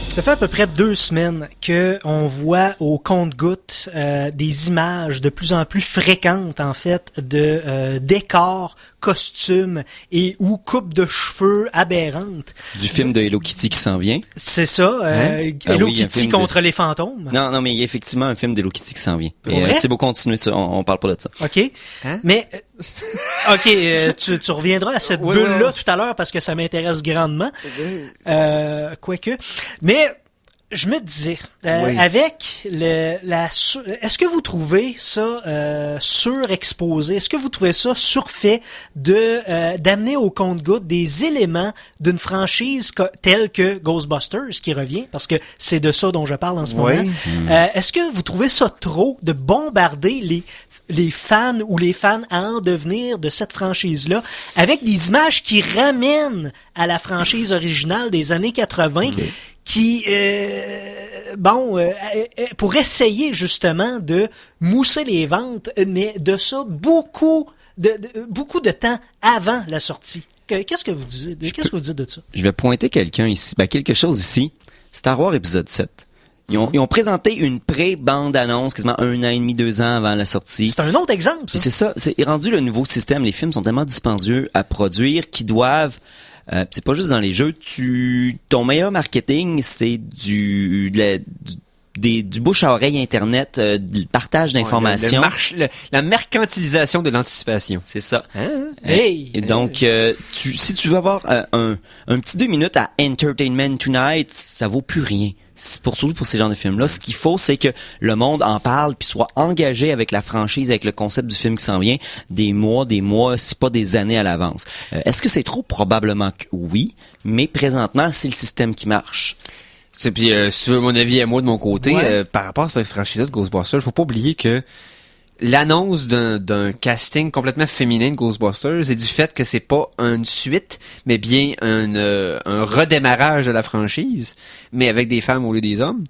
Ça fait à peu près 2 semaines que on voit au compte-gouttes des images de plus en plus fréquentes en fait de décors, costumes et ou coupes de cheveux aberrantes. Du film de Hello Kitty qui s'en vient. C'est ça, Hello Kitty contre les fantômes. Non, mais il y a effectivement un film d'Hello Kitty qui s'en vient. C'est beau continuer ça, on parle pas de ça. OK. Mais OK, tu reviendras à cette bulle-là tout à l'heure parce que ça m'intéresse grandement. Quoique. Mais je me disais, avec est-ce que vous trouvez ça surexposé? Est-ce que vous trouvez ça surfait d'amener au compte-gouttes des éléments d'une franchise telle que Ghostbusters qui revient? Parce que c'est de ça dont je parle en ce moment. Est-ce que vous trouvez ça trop de bombarder les fans ou les fans à en devenir de cette franchise-là avec des images qui ramènent à la franchise originale des années 80 qui, pour essayer justement de mousser les ventes, mais de ça beaucoup de temps avant la sortie. Qu'est-ce que vous dites? Qu'est-ce que vous dites de ça? Je vais pointer quelque chose ici. Star Wars épisode 7. Ils ont présenté une pré-bande-annonce quasiment 1 an et demi, 2 ans avant la sortie. C'est un autre exemple, ça. C'est ça. C'est rendu le nouveau système. Les films sont tellement dispendieux à produire qu'ils doivent... c'est pas juste dans les jeux. Ton meilleur marketing, c'est du bouche à oreille Internet, du partage d'informations. La mercantilisation de l'anticipation. C'est ça. Et donc, si tu veux avoir un petit 2 minutes à Entertainment Tonight, ça vaut plus rien. Surtout pour ces genres de films-là. Ce qu'il faut, c'est que le monde en parle puis soit engagé avec la franchise, avec le concept du film qui s'en vient des mois, si pas des années à l'avance. Est-ce que c'est trop? Probablement que oui, mais présentement, c'est le système qui marche. Puis, si tu veux mon avis à moi de mon côté, par rapport à cette franchise-là de Ghostbusters, faut pas oublier que l'annonce d'un casting complètement féminin de Ghostbusters est du fait que c'est pas une suite, mais bien un redémarrage de la franchise, mais avec des femmes au lieu des hommes.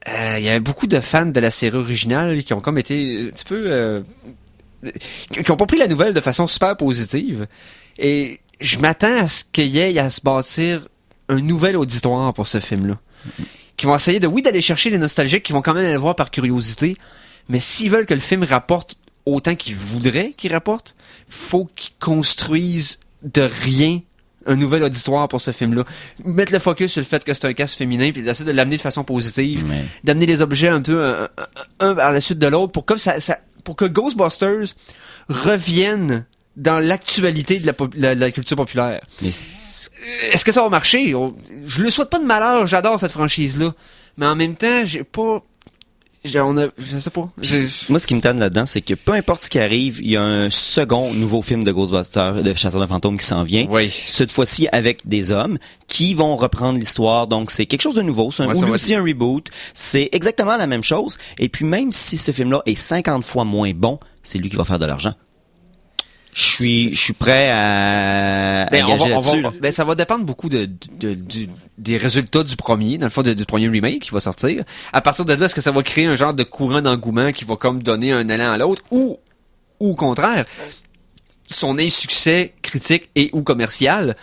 Il y avait beaucoup de fans de la série originale qui ont comme été un petit peu... qui ont pas pris la nouvelle de façon super positive. Et je m'attends à ce qu'il y ait à se bâtir un nouvel auditoire pour ce film-là. Qui vont essayer d'aller chercher les nostalgiques, qui vont quand même aller le voir par curiosité. Mais s'ils veulent que le film rapporte autant qu'ils voudraient qu'il rapporte, faut qu'ils construisent de rien un nouvel auditoire pour ce film-là. Mettre le focus sur le fait que c'est un cast féminin, puis d'essayer de l'amener de façon positive, d'amener les objets un peu un à la suite de l'autre, pour que Ghostbusters revienne dans l'actualité de la culture populaire. Mais est-ce que ça va marcher? Je le souhaite pas de malheur, j'adore cette franchise-là. Mais en même temps, je sais pas. Moi, ce qui me tente là-dedans, c'est que peu importe ce qui arrive, il y a un second nouveau film de Ghostbusters, de Chasseurs de fantômes qui s'en vient. Oui. Cette fois-ci avec des hommes qui vont reprendre l'histoire. Donc, c'est quelque chose de nouveau. C'est aussi un reboot. C'est exactement la même chose. Et puis, même si ce film-là est 50 fois moins bon, c'est lui qui va faire de l'argent. je suis prêt à engager là-dessus. Ben, ça va dépendre beaucoup des résultats du premier, dans le fond, du premier remake qui va sortir. À partir de là, est-ce que ça va créer un genre de courant d'engouement qui va comme donner un élan à l'autre, ou au contraire, son insuccès critique et ou commercial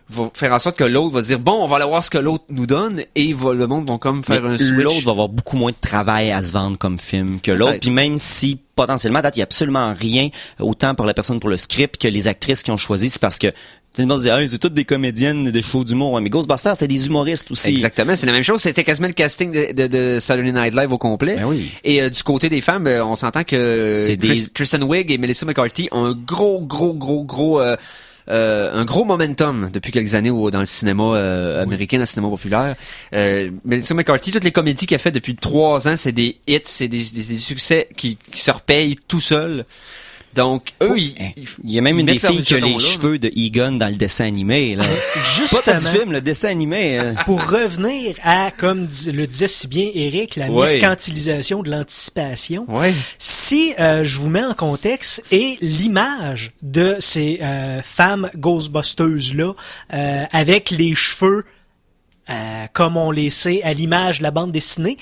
va faire en sorte que l'autre va dire bon, on va aller voir ce que l'autre nous donne, et le monde va comme faire un switch. L'autre va avoir beaucoup moins de travail à se vendre comme film que l'autre, puis même si potentiellement à date il y a absolument rien, autant pour la personne pour le script que les actrices qui ont choisi, c'est parce que tout le monde se dit hey, c'est toutes des comédiennes des shows d'humour. Ouais, mais Ghostbusters c'est des humoristes aussi. Exactement, c'est la même chose, c'était quasiment le casting de Saturday Night Live au complet. Ben oui. Et du côté des femmes, on s'entend que Kristen Wiig et Melissa McCarthy ont un gros un gros momentum depuis quelques années dans le cinéma américain, dans le cinéma populaire. Melissa McCarthy, toutes les comédies qu'elle fait depuis 3 ans, c'est des hits, c'est des succès qui se repayent tout seuls. Donc, eux, il y a même une des filles qui a les cheveux de Egon dans le dessin animé, là. Justement. Pas du film, le dessin animé. Pour revenir à, comme le disait si bien Eric, la mercantilisation de l'anticipation. Ouais. Si je vous mets en contexte et l'image de ces femmes Ghostbusters-là avec les cheveux comme on les sait à l'image de la bande dessinée,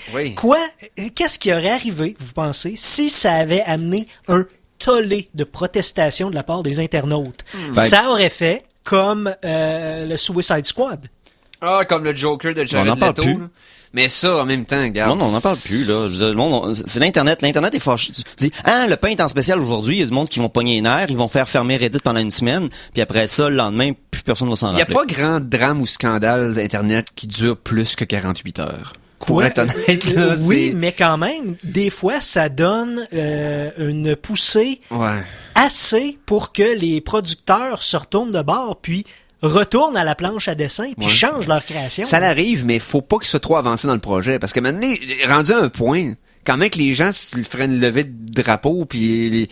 qu'est-ce qui aurait arrivé, vous pensez, si ça avait amené un tollé de protestation de la part des internautes? Ça aurait fait comme le Suicide Squad. Ah, comme le Joker de Jared Leto. Mais ça, en même temps, regarde. Non, on n'en parle plus, là. Je veux dire, c'est l'Internet. L'Internet est fâché. Tu dis, le pain est en spécial aujourd'hui. Il y a du monde qui vont pogner les nerfs. Ils vont faire fermer Reddit pendant une semaine. Puis après ça, le lendemain, plus personne va s'en rappeler. Il n'y a pas grand drame ou scandale d'Internet qui dure plus que 48 heures. Pour être honnête, là, oui, mais quand même, des fois, ça donne une poussée assez pour que les producteurs se retournent de bord, puis retournent à la planche à dessin, puis changent leur création. Ça l'arrive, mais faut pas qu'ils soient trop avancés dans le projet, parce que maintenant, rendu à un point, quand même que les gens feraient une levée de drapeau, puis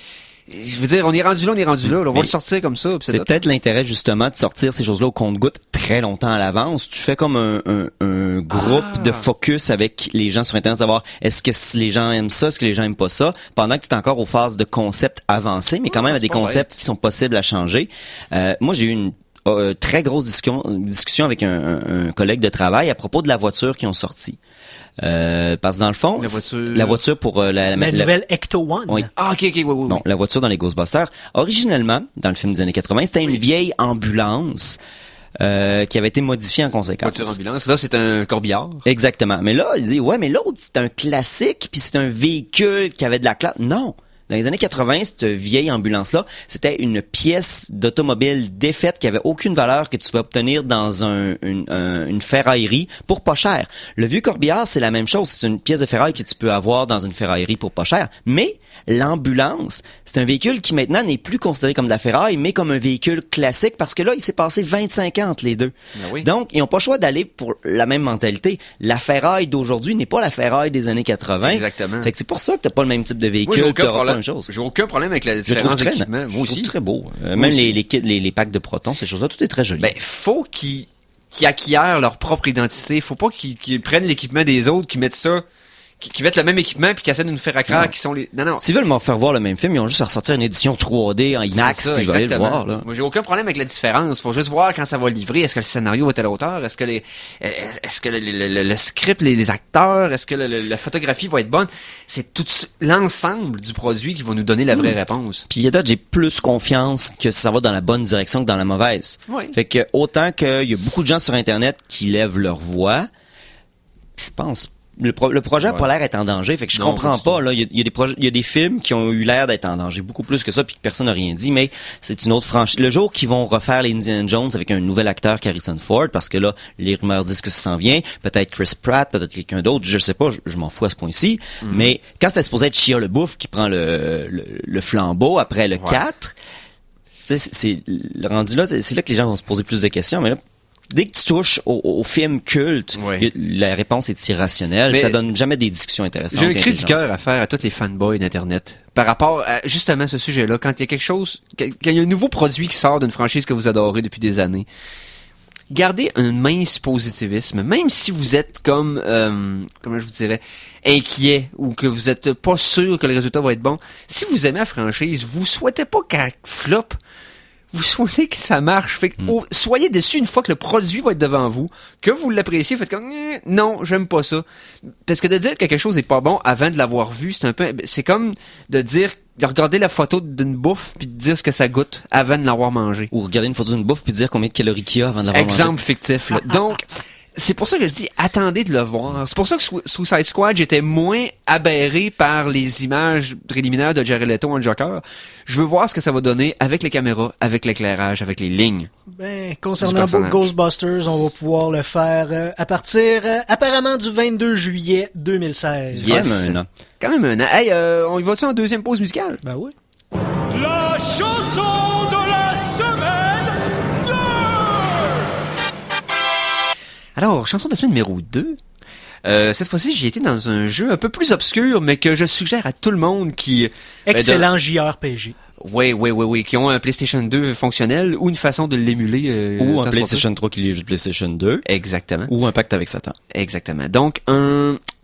je veux dire, on est rendu là, on va le sortir comme ça. C'est peut-être l'intérêt, justement, de sortir ces choses-là au compte-gouttes très longtemps à l'avance. Tu fais comme un groupe de focus avec les gens sur Internet, savoir est-ce que les gens aiment ça, est-ce que les gens aiment pas ça, pendant que tu es encore aux phases de concepts avancés, mais quand même à des concepts qui sont possibles à changer. Moi, j'ai eu une très grosse discussion avec un collègue de travail à propos de la voiture qu'ils ont sortie. Parce que dans le fond, la voiture pour la nouvelle Ecto-One. Oui. Ah, ok. Bon, la voiture dans les Ghostbusters, originellement, dans le film des années 80, c'était une vieille ambulance qui avait été modifiée en conséquence. Voiture ambulance, là c'est un corbillard. Exactement. Mais là, il dit mais l'autre c'est un classique, puis c'est un véhicule qui avait de la classe. Non. Dans les années 80, cette vieille ambulance-là, c'était une pièce d'automobile défaite qui avait aucune valeur que tu pouvais obtenir dans une ferraillerie pour pas cher. Le vieux corbillard, c'est la même chose. C'est une pièce de ferraille que tu peux avoir dans une ferraillerie pour pas cher. Mais l'ambulance, c'est un véhicule qui maintenant n'est plus considéré comme de la ferraille, mais comme un véhicule classique parce que là, il s'est passé 25 ans entre les deux. Donc, ils n'ont pas le choix d'aller pour la même mentalité. La ferraille d'aujourd'hui n'est pas la ferraille des années 80. Exactement. Fait que c'est pour ça que t'as pas le même type de véhicule. J'ai aucun problème avec la différence d'équipement. Moi aussi. Je trouve très beau. Même les packs de protons, ces choses-là, tout est très joli. Ben, faut qu'ils acquièrent leur propre identité. Faut pas qu'ils prennent l'équipement des autres, qu'ils mettent ça, qui mettent le même équipement puis qui essaient de nous faire à croire qui sont les... Non. S'ils veulent m'en faire voir le même film, ils ont juste à ressortir une édition 3D en IMAX puis je vais aller le voir, là. Moi, j'ai aucun problème avec la différence. Faut juste voir quand ça va livrer. Est-ce que le scénario est à la hauteur? Est-ce que le script, les acteurs, est-ce que la photographie va être bonne? C'est tout l'ensemble du produit qui va nous donner la vraie réponse. Puis à date, j'ai plus confiance que ça va dans la bonne direction que dans la mauvaise. Fait que autant qu'il y a beaucoup de gens sur Internet qui lèvent leur voix, je pense le projet a pas l'air d'être en danger, fait que je comprends pas, là. Il y a des films qui ont eu l'air d'être en danger, beaucoup plus que ça, puis que personne n'a rien dit, mais c'est une autre franchise. Le jour qu'ils vont refaire les Indiana Jones avec un nouvel acteur, Harrison Ford, parce que là, les rumeurs disent que ça s'en vient, peut-être Chris Pratt, peut-être quelqu'un d'autre, je sais pas, je m'en fous à ce point-ci, mais quand c'était supposé être Shia LaBeouf qui prend le flambeau après le 4, tu sais, c'est rendu là, c'est là que les gens vont se poser plus de questions, mais là, dès que tu touches au film culte, la réponse est irrationnelle. Ça donne jamais des discussions intéressantes. J'ai un cri du cœur à faire à tous les fanboys d'Internet par rapport à justement ce sujet-là. Quand il y a quelque chose, quand il y a un nouveau produit qui sort d'une franchise que vous adorez depuis des années, gardez un mince positivisme, même si vous êtes comme, comment je vous dirais, inquiet ou que vous êtes pas sûr que le résultat va être bon. Si vous aimez la franchise, vous souhaitez pas qu'elle flop. Vous souhaitez que ça marche. Fait que, soyez déçus une fois que le produit va être devant vous, que vous l'appréciez, faites comme non, j'aime pas ça. Parce que de dire que quelque chose est pas bon avant de l'avoir vu, c'est comme de regarder la photo d'une bouffe puis de dire ce que ça goûte avant de l'avoir mangé. Ou regarder une photo d'une bouffe puis dire combien de calories qu'il y a avant de l'avoir mangé. Exemple fictif, là. Donc, c'est pour ça que je dis, attendez de le voir. C'est pour ça que Suicide Squad, j'étais moins aberré par les images préliminaires de Jared Leto en Joker. Je veux voir ce que ça va donner avec les caméras, avec l'éclairage, avec les lignes. Ben, concernant Ghostbusters, on va pouvoir le faire à partir, apparemment, du 22 juillet 2016. Yes. Quand même un an. Hey, on y va-tu en deuxième pause musicale? Ben oui. La chanson de la semaine 2! Alors, chanson de la semaine numéro 2. Cette fois-ci, j'ai été dans un jeu un peu plus obscur, mais que je suggère à tout le monde qui... Excellent JRPG. Oui, qui ont un PlayStation 2 fonctionnel ou une façon de l'émuler. Ou un PlayStation 3 qui est juste PlayStation 2. Exactement. Ou un pacte avec Satan. Exactement. Donc,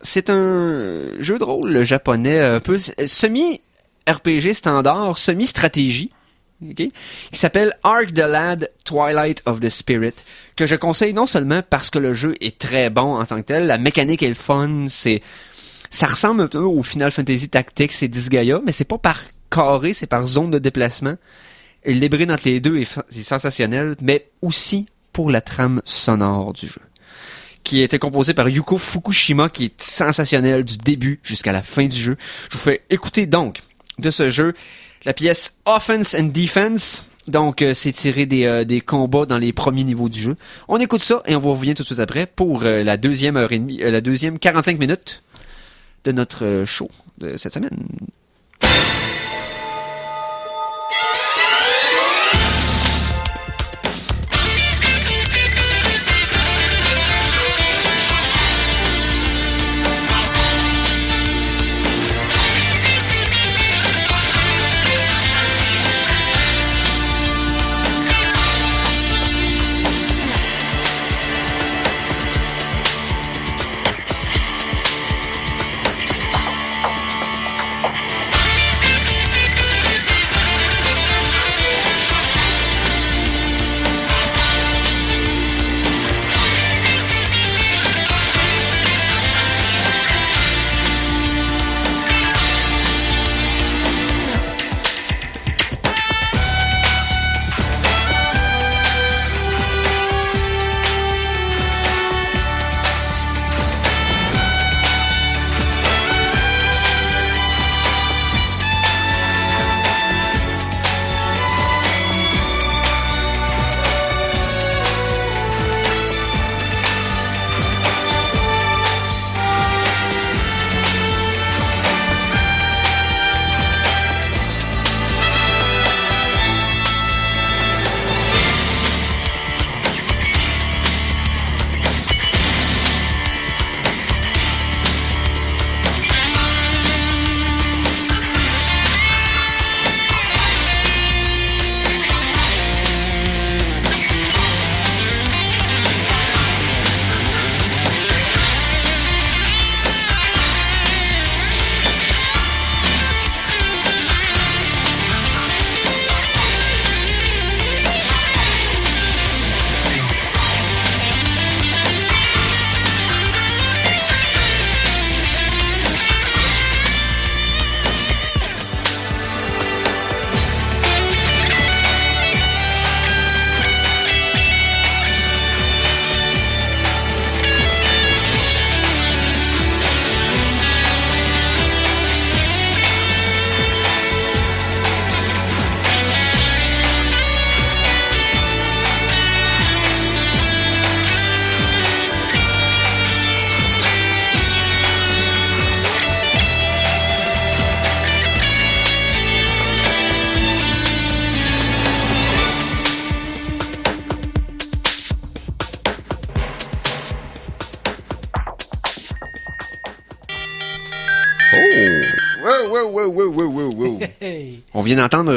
c'est un jeu de rôle japonais un peu semi-RPG standard, semi-stratégie. Okay? Qui s'appelle Ark the Lad Twilight of the Spirit, que je conseille non seulement parce que le jeu est très bon en tant que tel, la mécanique est le fun, ça ressemble un peu au Final Fantasy Tactics et Disgaea, mais c'est pas par carré, c'est par zone de déplacement. Et l'hybride entre les deux est sensationnel, mais aussi pour la trame sonore du jeu, qui a été composée par Yuko Fukushima, qui est sensationnel du début jusqu'à la fin du jeu. Je vous fais écouter donc de ce jeu la pièce Offense and Defense. Donc, c'est tiré des combats dans les premiers niveaux du jeu. On écoute ça et on vous revient tout de suite après pour la deuxième heure et demie, la deuxième 45 minutes de notre show de cette semaine. Wow. On vient d'entendre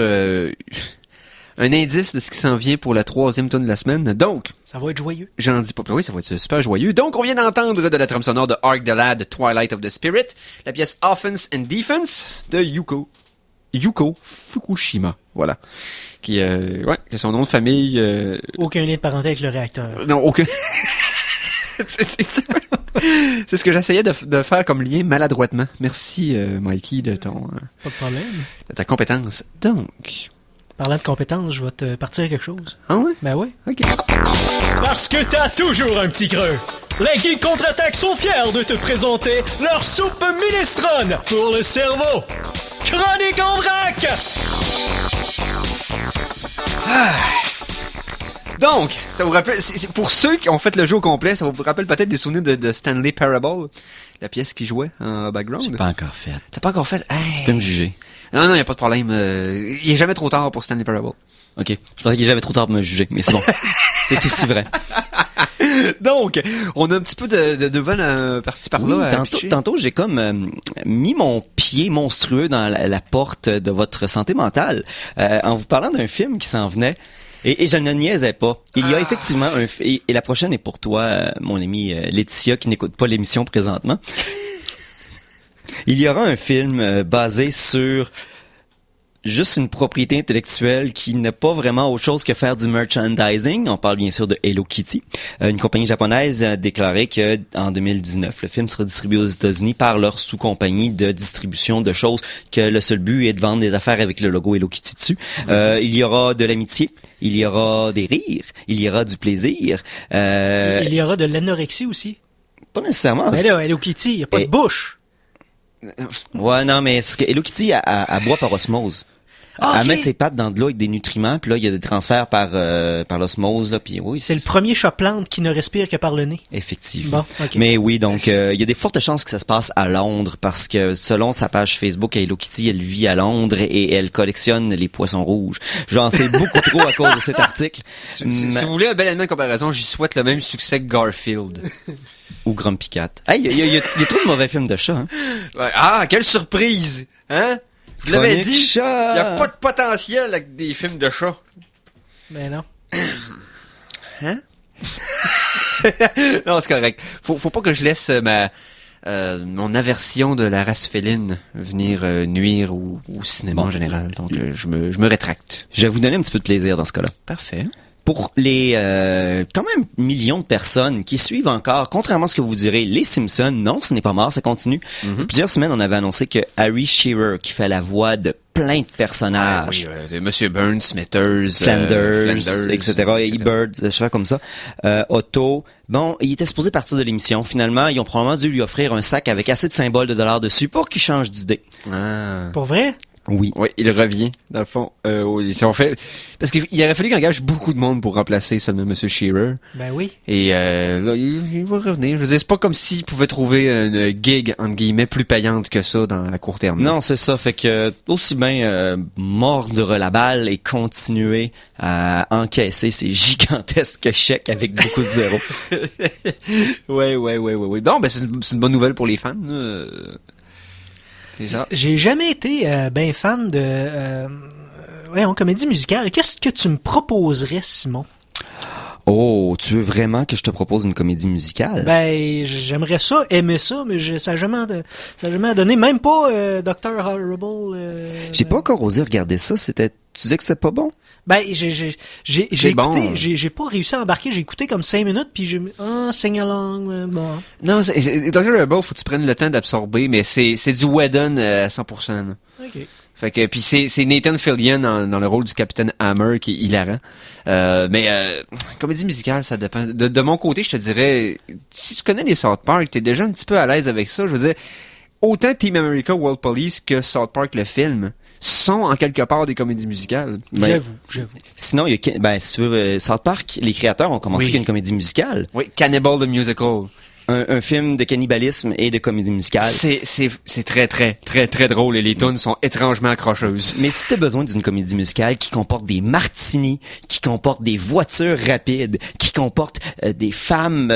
un indice de ce qui s'en vient pour la 3e tune de la semaine. Donc, ça va être joyeux. J'en dis pas. Oui, ça va être super joyeux. Donc, on vient d'entendre de la trame sonore de Arc the Lad, Twilight of the Spirit, la pièce Offense and Defense de Yuko Fukushima. Voilà. Qui a son nom de famille. Aucun lien de parenté avec le réacteur. Non, aucun. C'est ce que j'essayais de faire comme lien maladroitement. Merci, Mikey, de ton. Pas de problème. De ta compétence. Donc. Parlant de compétences, je vais te partir quelque chose. Ah ouais? Ben ouais. Ok. Parce que t'as toujours un petit creux. Les Geeks Contre-Attaque sont fiers de te présenter leur soupe minestrone pour le cerveau. Chronique en vrac! Donc, ça vous rappelle, c'est pour ceux qui ont fait le jeu au complet, ça vous rappelle peut-être des souvenirs de Stanley Parable, la pièce qui jouait en background. J'ai pas encore fait. T'as pas encore fait? Hey. Tu peux me juger. Non, y a pas de problème. Il est jamais trop tard pour Stanley Parable. Ok. Je pensais qu'il est jamais trop tard pour me juger, mais c'est bon. C'est aussi vrai. Donc, on a un petit peu de nouvelles par-ci par-là. Oui, tantôt, j'ai comme mis mon pied monstrueux dans la porte de votre santé mentale en vous parlant d'un film qui s'en venait. Et je ne niaisais pas. Il y a effectivement et la prochaine est pour toi, mon ami Laetitia, qui n'écoute pas l'émission présentement. Il y aura un film basé sur juste une propriété intellectuelle qui n'a pas vraiment autre chose que faire du merchandising. On parle bien sûr de Hello Kitty. Une compagnie japonaise a déclaré que en 2019, le film sera distribué aux États-Unis par leur sous-compagnie de distribution de choses que le seul but est de vendre des affaires avec le logo Hello Kitty dessus. Il y aura de l'amitié, il y aura des rires, il y aura du plaisir. Il y aura de l'anorexie aussi. Pas nécessairement. Mais là, Hello Kitty, il n'y a pas de bouche. Ouais, non, mais c'est parce que Hello Kitty, elle boit par osmose. Elle met ses pattes dans de l'eau avec des nutriments, puis là, il y a des transferts par l'osmose, là, puis oui. C'est le premier chat-plante qui ne respire que par le nez. Effectivement. Bon, okay. Mais oui, donc, il y a des fortes chances que ça se passe à Londres, parce que selon sa page Facebook, Hello Kitty, elle vit à Londres et elle collectionne les poissons rouges. J'en sais beaucoup trop à cause de cet article. Si vous voulez un bel élément de comparaison, j'y souhaite le même succès que Garfield. Ou Grumpy Cat. Hey, il y a trop de mauvais films de chats, hein. Ouais, ah, quelle surprise! Hein? Je l'avais dit, il n'y a pas de potentiel avec des films de chats. Ben non. Hein? Non, c'est correct. Faut pas que je laisse mon aversion de la race féline venir nuire au cinéma en général. Donc, je me rétracte. Je vais vous donner un petit peu de plaisir dans ce cas-là. Parfait. Pour les quand même millions de personnes qui suivent encore, contrairement à ce que vous direz, les Simpsons, non, ce n'est pas mort, ça continue. Plusieurs semaines, on avait annoncé que Harry Shearer, qui fait la voix de plein de personnages, Monsieur Burns, Smithers, Flanders, etc., E-Bird, je fais comme ça, Otto, bon, il était supposé partir de l'émission. Finalement, ils ont probablement dû lui offrir un sac avec assez de symboles de dollars dessus pour qu'il change d'idée. Pour vrai? Oui. Oui, il revient, dans le fond. Ils ont fait... Parce qu'il aurait fallu qu'il engage beaucoup de monde pour remplacer seulement M. Shearer. Ben oui. Et là, il va revenir. Je veux dire, c'est pas comme s'il pouvait trouver une gig, entre guillemets, plus payante que ça à court terme. Non, c'est ça. Fait que aussi bien mordre la balle et continuer à encaisser ces gigantesques chèques avec beaucoup de zéros. Ouais. Non, ben c'est une bonne nouvelle pour les fans. J'ai jamais été ben fan de comédie musicale. Qu'est-ce que tu me proposerais, Simon? Oh, tu veux vraiment que je te propose une comédie musicale? Ben, j'aimerais ça, aimer ça, mais ça n'a jamais donné. Même pas Dr. Horrible. J'ai pas encore osé regarder ça. Tu disais que c'était pas bon? Ben, j'ai écouté, bon. j'ai pas réussi à embarquer. J'ai écouté comme 5 minutes, puis sing along, bon. Non, Dr. Horrible, faut que tu prennes le temps d'absorber, mais c'est du Whedon à 100%. Là. OK. Fait que puis c'est Nathan Fillion dans le rôle du capitaine Hammer qui est hilarant. Mais comédie musicale, ça dépend. De mon côté, je te dirais, si tu connais les South Park, t'es déjà un petit peu à l'aise avec ça. Je veux dire, autant Team America World Police que South Park le film sont en quelque part des comédies musicales. J'avoue. Sinon, il y a sur South Park, les créateurs ont commencé avec une comédie musicale. Oui, Cannibal the Musical. Un film de cannibalisme et de comédie musicale. C'est très, très, très, très drôle et les tunes sont étrangement accrocheuses. Mais si t'as besoin d'une comédie musicale qui comporte des martinis, qui comporte des voitures rapides, qui comporte des femmes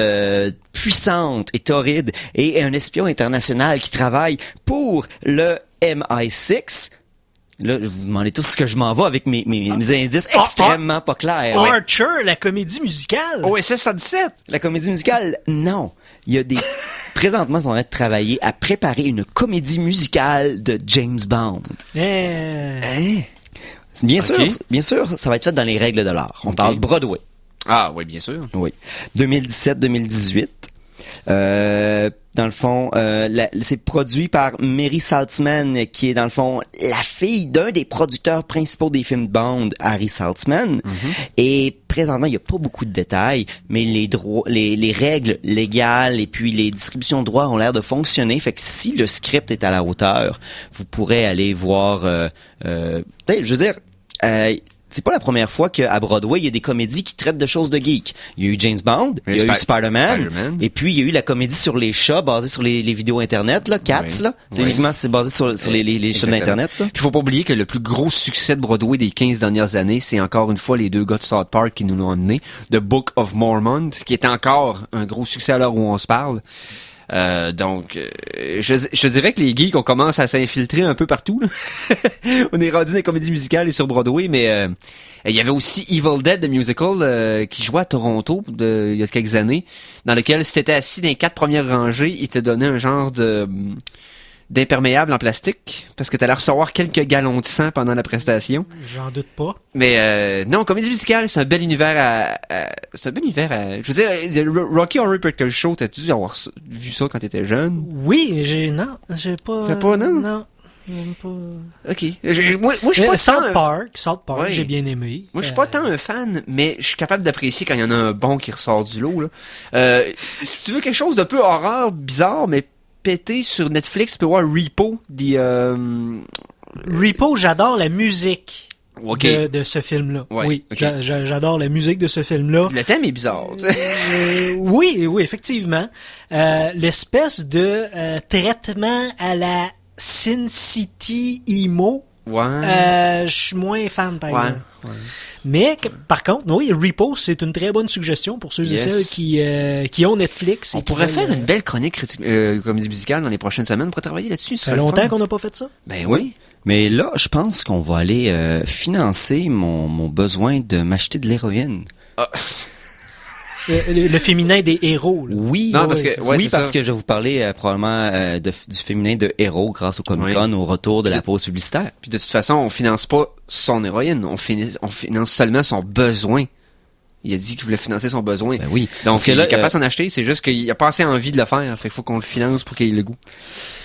puissantes et torrides et un espion international qui travaille pour le MI6, Là, vous demandez tous ce que je m'en vais avec mes indices extrêmement pas clairs. Ouais. Archer, la comédie musicale. OSS 117. La comédie musicale, non. Il y a des... Présentement, ils sont en train de travailler à préparer une comédie musicale de James Bond. Bien sûr, ça va être fait dans les règles de l'art. On parle Broadway. Ah oui, bien sûr. Oui. 2017-2018. Dans le fond, c'est produit par Mary Saltzman, qui est dans le fond la fille d'un des producteurs principaux des films Bond, Harry Saltzman. Et présentement, il n'y a pas beaucoup de détails, mais les règles légales et puis les distributions de droits ont l'air de fonctionner. Fait que si le script est à la hauteur, vous pourrez aller voir. Je veux dire. C'est pas la première fois qu'à Broadway, il y a des comédies qui traitent de choses de geek. Il y a eu James Bond, il y a eu Spider-Man, et puis il y a eu la comédie sur les chats basée sur les vidéos Internet, là, Cats, là. C'est uniquement basé sur les chats d'Internet, ça. Il faut pas oublier que le plus gros succès de Broadway des 15 dernières années, c'est encore une fois les deux gars de South Park qui nous l'ont amené. The Book of Mormon, qui est encore un gros succès à l'heure où on se parle. Donc, je dirais que les geeks, on commence à s'infiltrer un peu partout, là. On est rendu dans les comédies musicales et sur Broadway, mais il y avait aussi Evil Dead, the musical, qui jouait à Toronto il y a quelques années, dans lequel si t'étais assis dans les 4 premières rangées, il te donnait un genre d'imperméable en plastique, parce que t'allais recevoir quelques gallons de sang pendant la prestation. J'en doute pas. Mais non, comédie musicale, c'est un bel univers c'est un bel univers je veux dire, Rocky Horror Picture Show, t'as-tu dû avoir vu ça quand t'étais jeune? Oui, j'ai pas... C'est pas, non? Non. J'aime pas... Ok. Moi, je suis pas South Park, ouais. J'ai bien aimé. Moi, je suis pas tant un fan, mais je suis capable d'apprécier quand il y en a un bon qui ressort du lot, là. Si tu veux quelque chose de peu horreur, bizarre, mais pété sur Netflix, tu peux voir Repo, Repo, j'adore la musique. Okay. De ce film-là. Ouais, oui, okay. J'adore la musique de ce film-là. Le thème est bizarre. Oui, effectivement. L'espèce de traitement à la Sin City emo. Ouais. Je suis moins fan, par exemple. Ouais. Mais, par contre, oui, Repo, c'est une très bonne suggestion pour ceux et celles qui ont Netflix. On pourrait faire une belle chronique comédie musicale dans les prochaines semaines pour travailler là-dessus. Ça fait longtemps qu'on n'a pas fait ça. Ben oui. Mais là, je pense qu'on va aller financer mon besoin de m'acheter de l'héroïne. Ah. Le féminin des héros. Là. Oui, non, parce que, parce que je vais vous parler probablement du féminin de héros grâce au Comic-Con au retour de la pause publicitaire. Puis de toute façon, on finance pas son héroïne, on finance seulement son besoin. Il a dit qu'il voulait financer son besoin. Ben oui. Donc, il est capable de s'en acheter, c'est juste qu'il a pas assez envie de le faire. Fait qu'il faut qu'on le finance pour qu'il ait le goût.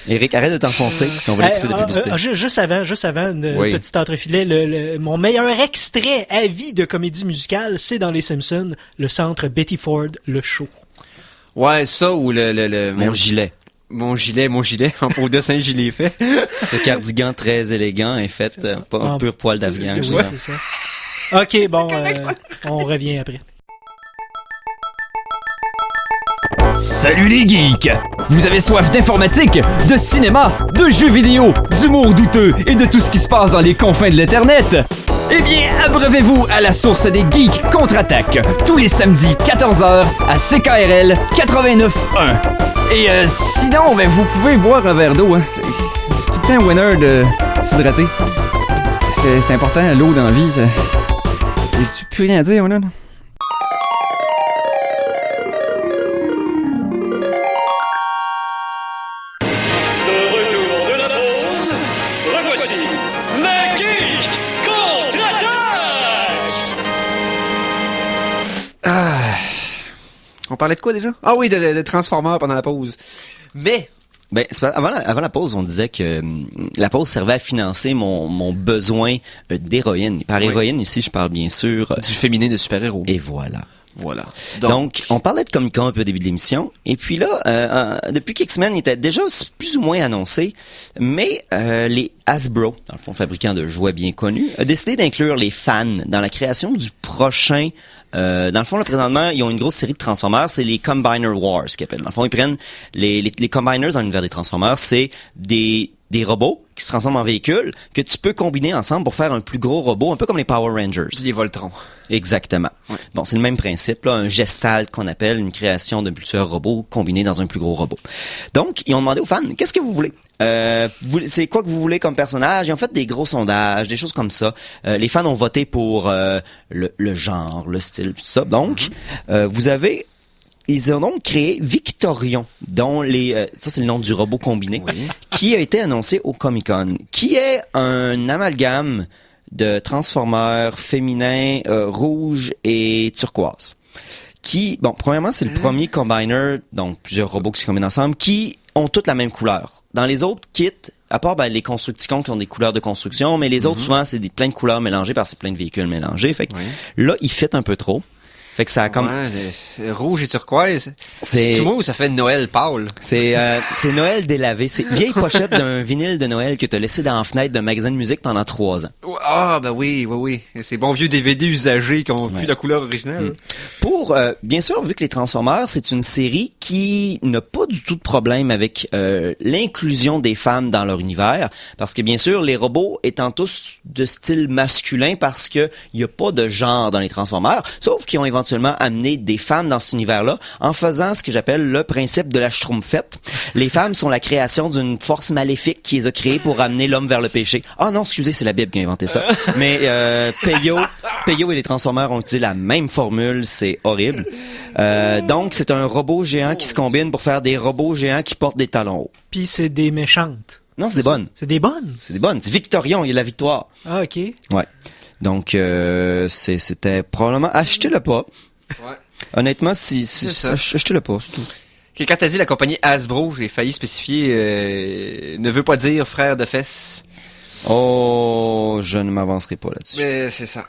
Éric, arrête de t'enfoncer. On va l'écouter de la publicité. Juste avant, petit entrefilet, mon meilleur extrait à vie de comédie musicale, c'est dans Les Simpsons, le centre Betty Ford, le show. Ouais, ça ou mon gilet. Mon gilet en peau de Saint-Gilet fait. Ce cardigan très élégant est fait pas un pur poil d'avion. Ouais, c'est ça. OK, bon, on revient après. Salut les geeks! Vous avez soif d'informatique, de cinéma, de jeux vidéo, d'humour douteux et de tout ce qui se passe dans les confins de l'Internet? Eh bien, abreuvez-vous à la source des geeks contre-attaque, tous les samedis 14h à CKRL 89.1. Et sinon, vous pouvez boire un verre d'eau, hein. C'est tout le temps un winner de s'hydrater. C'est important, l'eau dans la vie, ça... J'ai plus rien à dire, là. On parlait de quoi déjà? Ah oui, de Transformers pendant la pause. Mais... avant la pause, on disait que la pause servait à financer mon besoin d'héroïne. Par héroïne, ici, je parle bien sûr... du féminin de super-héros. Et voilà. Voilà. Donc, on parlait de Comic-Con un peu au début de l'émission. Et puis là, depuis qu'X-Men était déjà plus ou moins annoncé, mais les Hasbro, dans le fond fabricant de jouets bien connus, a décidé d'inclure les fans dans la création du prochain... dans le fond, là, présentement, ils ont une grosse série de Transformers, c'est les Combiner Wars, qu'ils appellent. Dans le fond, ils prennent les Combiners dans l'univers des Transformers, c'est des robots qui se transforment en véhicules que tu peux combiner ensemble pour faire un plus gros robot, un peu comme les Power Rangers. Les Voltron. Exactement. Ouais. Bon, c'est le même principe, là, un gestalt qu'on appelle une création de plusieurs robots combinés dans un plus gros robot. Donc, ils ont demandé aux fans, qu'est-ce que vous voulez? c'est quoi que vous voulez comme personnage? Ils ont fait des gros sondages, des choses comme ça. Les fans ont voté pour le genre, le style, tout ça. Donc, ils ont donc créé Victorion, dont ça c'est le nom du robot combiné, qui a été annoncé au Comic-Con, qui est un amalgame de Transformers féminins rouge et turquoise. Premièrement, c'est le premier combiner, donc plusieurs robots qui se combinent ensemble, qui ont toutes la même couleur. Dans les autres kits, à part les Constructicons qui ont des couleurs de construction, mais les autres, souvent, c'est plein de couleurs mélangées parce que c'est plein de véhicules mélangés. Fait que là, ils fit un peu trop. Fait que ça a comme... rouge et turquoise. C'est moi où ça fait Noël pâle. C'est Noël délavé. C'est vieille pochette d'un vinyle de Noël que t'as laissé dans la fenêtre d'un magasin de musique pendant 3 ans. Ah, ben oui. C'est bon vieux DVD usagés qui ont plus la couleur originale. Pour, bien sûr, vu que les Transformers, c'est une série qui n'a pas du tout de problème avec l'inclusion des femmes dans leur univers. Parce que, bien sûr, les robots étant tous de style masculin parce que il y a pas de genre dans les Transformers, sauf qu'ils ont éventuellement amener des femmes dans cet univers-là en faisant ce que j'appelle le principe de la Schtroumpfette. Les femmes sont la création d'une force maléfique qui les a créées pour amener l'homme vers le péché. Ah non, excusez, c'est la Bible qui a inventé ça. Mais Peyo et les Transformers ont utilisé la même formule, c'est horrible. Donc, c'est un robot géant qui se combine pour faire des robots géants qui portent des talons hauts. Puis c'est des méchantes. Non, c'est des bonnes. C'est des bonnes? C'est des bonnes. C'est Victorion, il y a la victoire. Ah, OK. Ouais. Donc, c'était probablement... Achetez-le pas. Ouais. Honnêtement, achetez-le pas, c'est tout. Quand t'as dit la compagnie Hasbro, j'ai failli spécifier ne veut pas dire frère de fesses. Oh, je ne m'avancerai pas là-dessus. Mais c'est ça.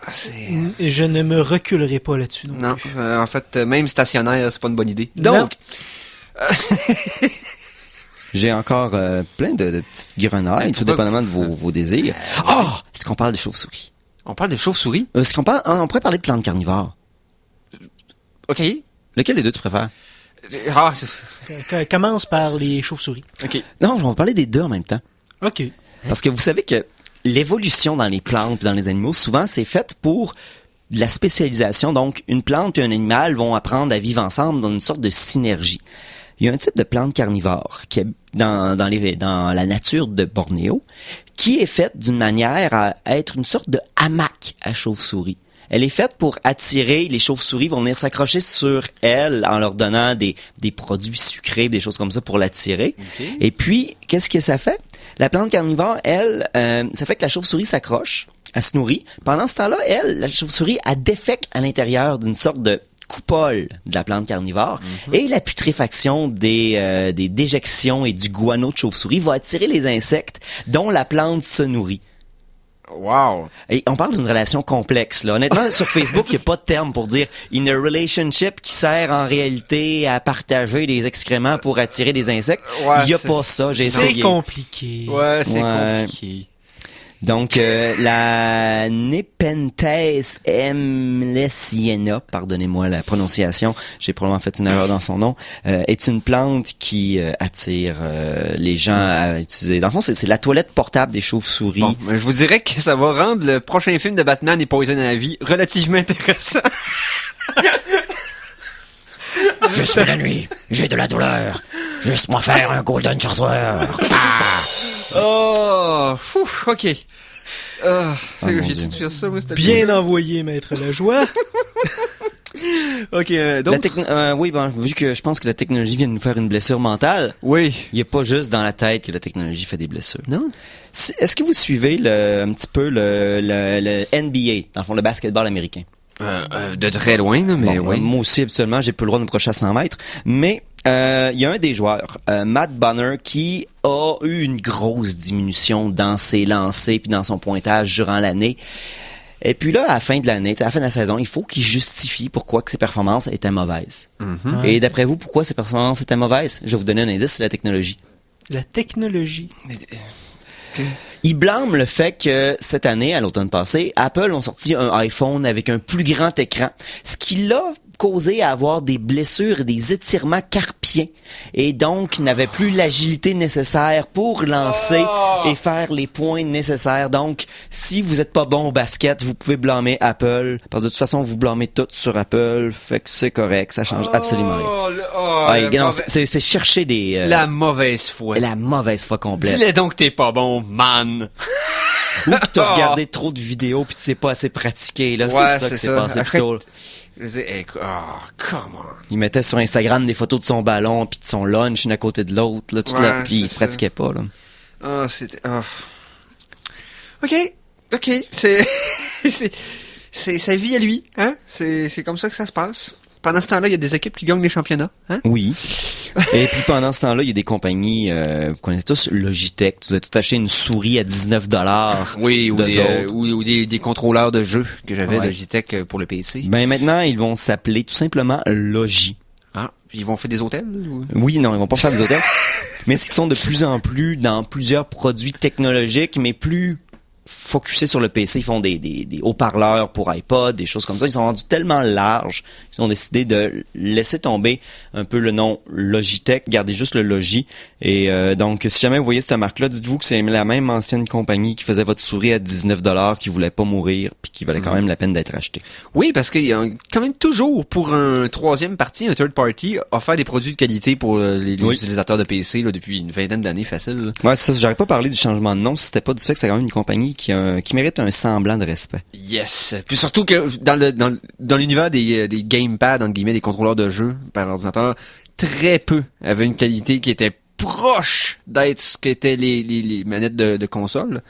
Et je ne me reculerai pas là-dessus. Non, en fait, même stationnaire, c'est pas une bonne idée. Donc... J'ai encore plein de petites grenailles, tout dépendamment de vos désirs. Est-ce qu'on parle de chauves-souris? On parle de chauves-souris? Est-ce qu'on parle... On pourrait parler de plantes carnivores. OK. Lequel des deux tu préfères? Commence par les chauves-souris. OK. Non, on va parler des deux en même temps. OK. Parce que vous savez que l'évolution dans les plantes et dans les animaux, souvent, c'est fait pour de la spécialisation. Donc, une plante et un animal vont apprendre à vivre ensemble dans une sorte de synergie. Il y a un type de plante carnivore qui est dans la nature de Bornéo, qui est faite d'une manière à être une sorte de hamac à chauve-souris. Elle est faite pour attirer, les chauves-souris vont venir s'accrocher sur elle en leur donnant des produits sucrés, des choses comme ça pour l'attirer. Okay. Et puis, qu'est-ce que ça fait? La plante carnivore, elle, ça fait que la chauve-souris s'accroche, elle se nourrit. Pendant ce temps-là, la chauve-souris, elle défèque à l'intérieur d'une sorte de coupole de la plante carnivore. Et la putréfaction des déjections et du guano de chauve-souris va attirer les insectes dont la plante se nourrit. Wow! Et on parle d'une relation complexe, là. Honnêtement, sur Facebook, il n'y a pas de terme pour dire in a relationship qui sert en réalité à partager des excréments pour attirer des insectes. Il n'y a pas ça, j'ai essayé. C'est compliqué. Ouais, c'est compliqué. Donc, la Nepenthes emlesiana, pardonnez-moi la prononciation, j'ai probablement fait une erreur dans son nom, est une plante qui attire les gens à utiliser. Dans le fond, c'est la toilette portable des chauves-souris. Bon, je vous dirais que ça va rendre le prochain film de Batman et Poison Ivy relativement intéressant. Je suis la nuit, j'ai de la douleur, juste moi faire un Golden Shower. Oh, ok. J'ai dû faire ça, moi, bien envoyé, Maître Lajoie. Ok, donc... oui, vu que je pense que la technologie vient de nous faire une blessure mentale. Oui. Il n'y a pas juste dans la tête que la technologie fait des blessures. Non. Est-ce que vous suivez un petit peu le NBA, dans le fond, le basketball américain? De très loin, là, mais oui. Moi aussi, habituellement, j'ai plus le droit de me procher à 100 mètres. Mais il y a un des joueurs, Matt Bonner, qui a eu une grosse diminution dans ses lancers puis dans son pointage durant l'année. Et puis là, à la fin de l'année, à la fin de la saison, il faut qu'il justifie pourquoi que ses performances étaient mauvaises. Mm-hmm. Et d'après vous, pourquoi ses performances étaient mauvaises? Je vais vous donner un indice, c'est la technologie. La technologie. Okay. Il blâme le fait que cette année, à l'automne passé, Apple ont sorti un iPhone avec un plus grand écran, ce qui l'a causé à avoir des blessures et des étirements carpiens. Et donc, n'avait plus l'agilité nécessaire pour lancer et faire les points nécessaires. Donc, si vous êtes pas bon au basket, vous pouvez blâmer Apple. Parce que de toute façon, vous blâmez tout sur Apple. Fait que c'est correct. Ça change absolument rien. C'est chercher des... la mauvaise foi. La mauvaise foi complète. Dis-le donc que t'es pas bon, man. Ou que t'as regardé trop de vidéos pis tu sais pas assez pratiqué, là. Ouais, c'est ça que c'est passé plutôt. Come on. Il mettait sur Instagram des photos de son ballon pis de son lunch, une à côté de l'autre, là, pis il se pratiquait pas, là. OK. C'est sa vie à lui, hein? C'est comme ça que ça se passe. Pendant ce temps-là, il y a des équipes qui gagnent les championnats, hein? Oui. Et puis pendant ce temps-là, il y a des compagnies, vous connaissez tous Logitech. Vous avez tout acheté une souris à $19. Oui, ou des contrôleurs de jeux que j'avais de Logitech pour le PC. Ben maintenant, ils vont s'appeler tout simplement Logi. Ah, ils vont faire des hôtels? Ou... Oui, non, ils vont pas faire des hôtels. Mais c'est qu'ils sont de plus en plus dans plusieurs produits technologiques, mais plus focusés sur le PC. Ils font des haut-parleurs pour iPod, des choses comme ça. Ils sont rendus tellement larges qu'ils ont décidé de laisser tomber un peu le nom Logitech, garder juste le Logi. Et donc, si jamais vous voyez cette marque-là, dites-vous que c'est la même ancienne compagnie qui faisait votre souris à $19, qui voulait pas mourir, puis qui valait quand même la peine d'être achetée. Oui, parce qu'il y a quand même toujours, pour un troisième parti, un third party, offert des produits de qualité pour les utilisateurs de PC là, depuis une vingtaine d'années facile. Là. Ouais, c'est ça. J'aurais pas parlé du changement de nom si c'était pas du fait que c'est quand même une compagnie qui mérite un semblant de respect. Yes. Puis surtout que dans l'univers des gamepads, entre guillemets, des contrôleurs de jeu par ordinateur, très peu avaient une qualité qui était proche d'être ce qu'étaient les manettes de console.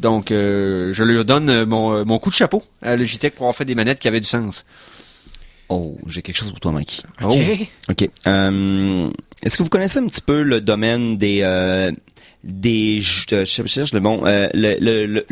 Donc, je leur donne mon coup de chapeau à Logitech pour avoir fait des manettes qui avaient du sens. Oh, j'ai quelque chose pour toi, Mike. OK. Est-ce que vous connaissez un petit peu le domaine des jeux, je cherche le bon,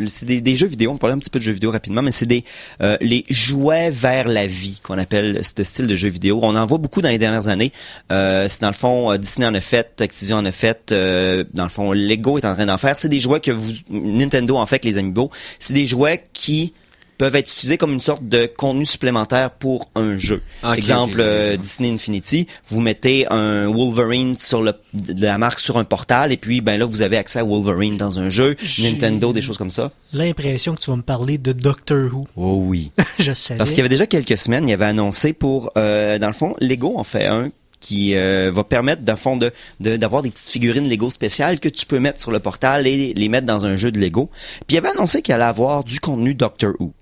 c'est des jeux vidéo, on va parler un petit peu de jeux vidéo rapidement, mais c'est les jouets vers la vie qu'on appelle ce style de jeux vidéo. On en voit beaucoup dans les dernières années. C'est dans le fond, Disney en a fait, Activision en a fait, dans le fond, Lego est en train d'en faire. C'est des jouets que Nintendo en fait avec les Amiibo. C'est des jouets qui peuvent être utilisés comme une sorte de contenu supplémentaire pour un jeu. Exemple, Disney Infinity, vous mettez un Wolverine sur la marque sur un portal et puis ben là vous avez accès à Wolverine dans un jeu, Nintendo, des choses comme ça. L'impression que tu vas me parler de Doctor Who. Oh oui. Je savais. Parce qu'il y avait déjà quelques semaines, il y avait annoncé pour dans le fond, Lego en fait un qui va permettre d'avoir des petites figurines Lego spéciales que tu peux mettre sur le portal et les mettre dans un jeu de Lego. Puis il avait annoncé qu'il allait avoir du contenu Doctor Who.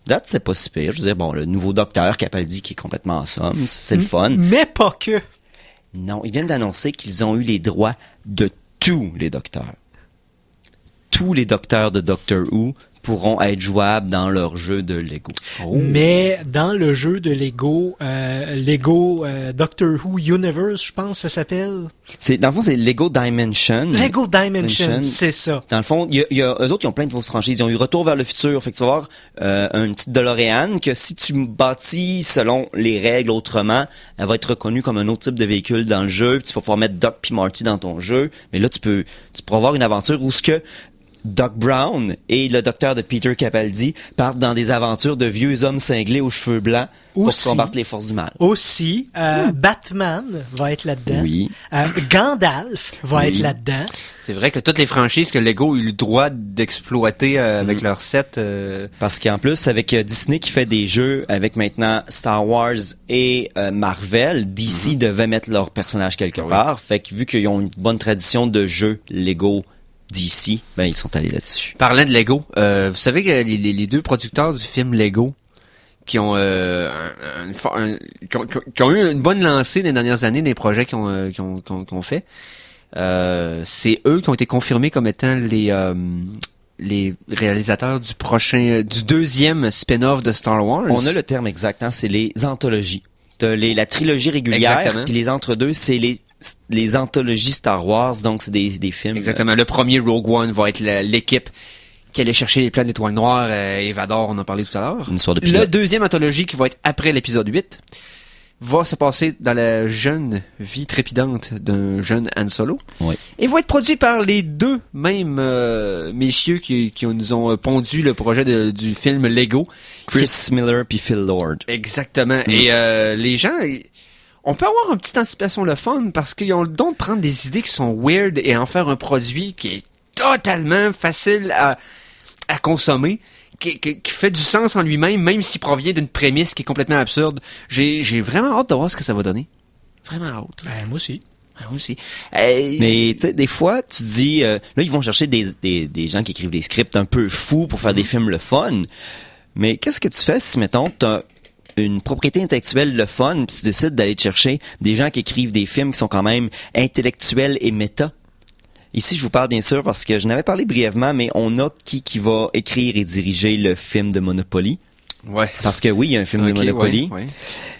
Date, c'est pas si pire. Je veux dire, bon, le nouveau docteur Capaldi qui est complètement awesome, c'est le fun. Mais pas que. Non, ils viennent d'annoncer qu'ils ont eu les droits de tous les docteurs. Tous les docteurs de Doctor Who pourront être jouables dans leur jeu de Lego. Oh. Mais dans le jeu de Lego, Doctor Who Universe, je pense que ça s'appelle. Dans le fond, c'est Lego Dimension. Lego Dimension, c'est ça. Dans le fond, eux autres, ils ont plein de grosses franchises. Ils ont eu Retour vers le futur. Fait que tu vas avoir une petite DeLorean que si tu bâtis selon les règles autrement, elle va être reconnue comme un autre type de véhicule dans le jeu. Puis tu vas pouvoir mettre Doc puis Marty dans ton jeu. Mais là, tu pourras avoir une aventure où ce que Doc Brown et le docteur de Peter Capaldi partent dans des aventures de vieux hommes cinglés aux cheveux blancs pour combattre les forces du mal. Aussi, Batman va être là-dedans. Oui. Gandalf va être là-dedans. C'est vrai que toutes les franchises que Lego a eu le droit d'exploiter avec leur set... Parce qu'en plus, avec Disney qui fait des jeux avec maintenant Star Wars et Marvel, DC devait mettre leurs personnages quelque part. Fait que vu qu'ils ont une bonne tradition de jeux Lego DC, ben ils sont allés là-dessus. Parlant de Lego, vous savez que les deux producteurs du film Lego qui ont qui ont eu une bonne lancée dans les dernières années des projets qu'ils ont fait, c'est eux qui ont été confirmés comme étant les réalisateurs du deuxième spin-off de Star Wars. On a le terme exact, hein, c'est les anthologies. La trilogie régulière, puis les entre-deux, c'est les anthologies Star Wars, donc c'est des films. Exactement. Le premier Rogue One va être l'équipe qui allait chercher les plans de l'Étoile Noire, et Vador, on en parlait tout à l'heure. Une histoire de pilote. Le deuxième anthologie qui va être après l'épisode 8 va se passer dans la jeune vie trépidante d'un jeune Han Solo. Oui. Et va être produit par les deux mêmes messieurs qui nous ont pondu le projet du film Lego. Chris Miller puis Phil Lord. Exactement. Et les gens... On peut avoir une petite anticipation le fun parce qu'ils ont le don de prendre des idées qui sont weird et en faire un produit qui est totalement facile à consommer. Qui fait du sens en lui-même, même s'il provient d'une prémisse qui est complètement absurde. J'ai vraiment hâte de voir ce que ça va donner. Vraiment hâte. Moi aussi. Moi aussi. Mais tu sais, des fois, tu dis, là, ils vont chercher des gens qui écrivent des scripts un peu fous pour faire des films le fun. Mais qu'est-ce que tu fais si, mettons, t'as une propriété intellectuelle le fun, puis tu décides d'aller te chercher des gens qui écrivent des films qui sont quand même intellectuels et méta? Ici, je vous parle bien sûr parce que je n'avais parlé brièvement, mais on a qui va écrire et diriger le film de Monopoly. Ouais. Parce que oui, il y a un film de Monopoly. Ouais.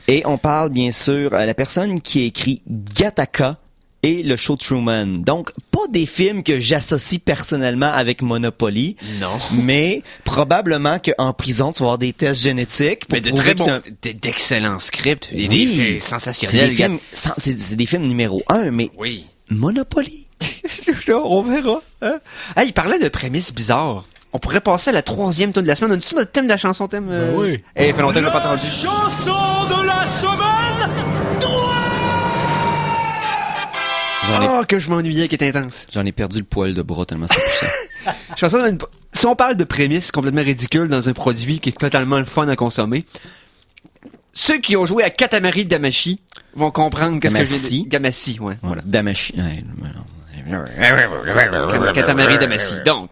Et on parle bien sûr à la personne qui a écrit Gattaca et le show Truman. Donc, pas des films que j'associe personnellement avec Monopoly. Non. Mais probablement qu'en prison, tu vas avoir des tests génétiques pour Mais de prouver très bons, que d'excellents scripts et Oui. des films sensationnels. c'est des films numéro 1, mais Oui. Monopoly. On verra. Hein? Ah, il parlait de prémices bizarres. On pourrait passer à la 3e tune de la semaine. On a-tu notre thème de la chanson thème? Oui. Eh, fait longtemps que je l'ai pas entendu. Chanson de la semaine. Oh, que je m'ennuyais, qui est intense. J'en ai perdu le poil de bras tellement c'est puissant. Chanson de... Si on parle de prémices complètement ridicules dans un produit qui est totalement le fun à consommer, ceux qui ont joué à Katamari Damacy vont comprendre qu'est-ce que j'ai dit. Gamassi, ouais. Voilà. Damacy. Katamari Damacy. Donc,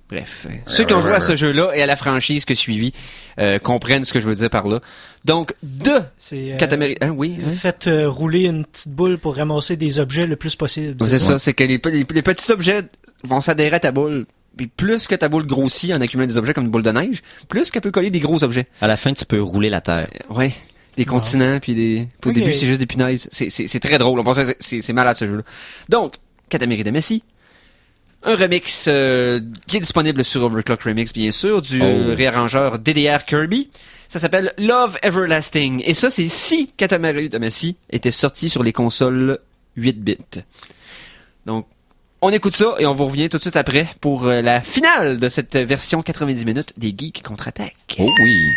bref, ceux qui ont joué à ce jeu-là et à la franchise que suivi comprennent ce que je veux dire par là. Donc, C'est Katamari... Hein, oui? Hein? faites rouler une petite boule pour ramasser des objets le plus possible. C'est ça, c'est que les petits objets vont s'adhérer à ta boule. Puis plus que ta boule grossit en accumulant des objets comme une boule de neige, plus qu'elle peut coller des gros objets. À la fin, tu peux rouler la terre. Ouais. Des continents, puis des... Au Ok. début, c'est juste des punaises. C'est très drôle. On pense que c'est malade, ce jeu-là. Donc, Katamari Damacy. Un remix qui est disponible sur Overclock Remix, bien sûr, du réarrangeur DDR Kirby. Ça s'appelle Love Everlasting. Et ça, c'est si Katamari Damacy était sorti sur les consoles 8 bits. Donc, on écoute ça et on vous revient tout de suite après pour la finale de cette version 90 minutes des Geeks contre-attaque. Oh oui.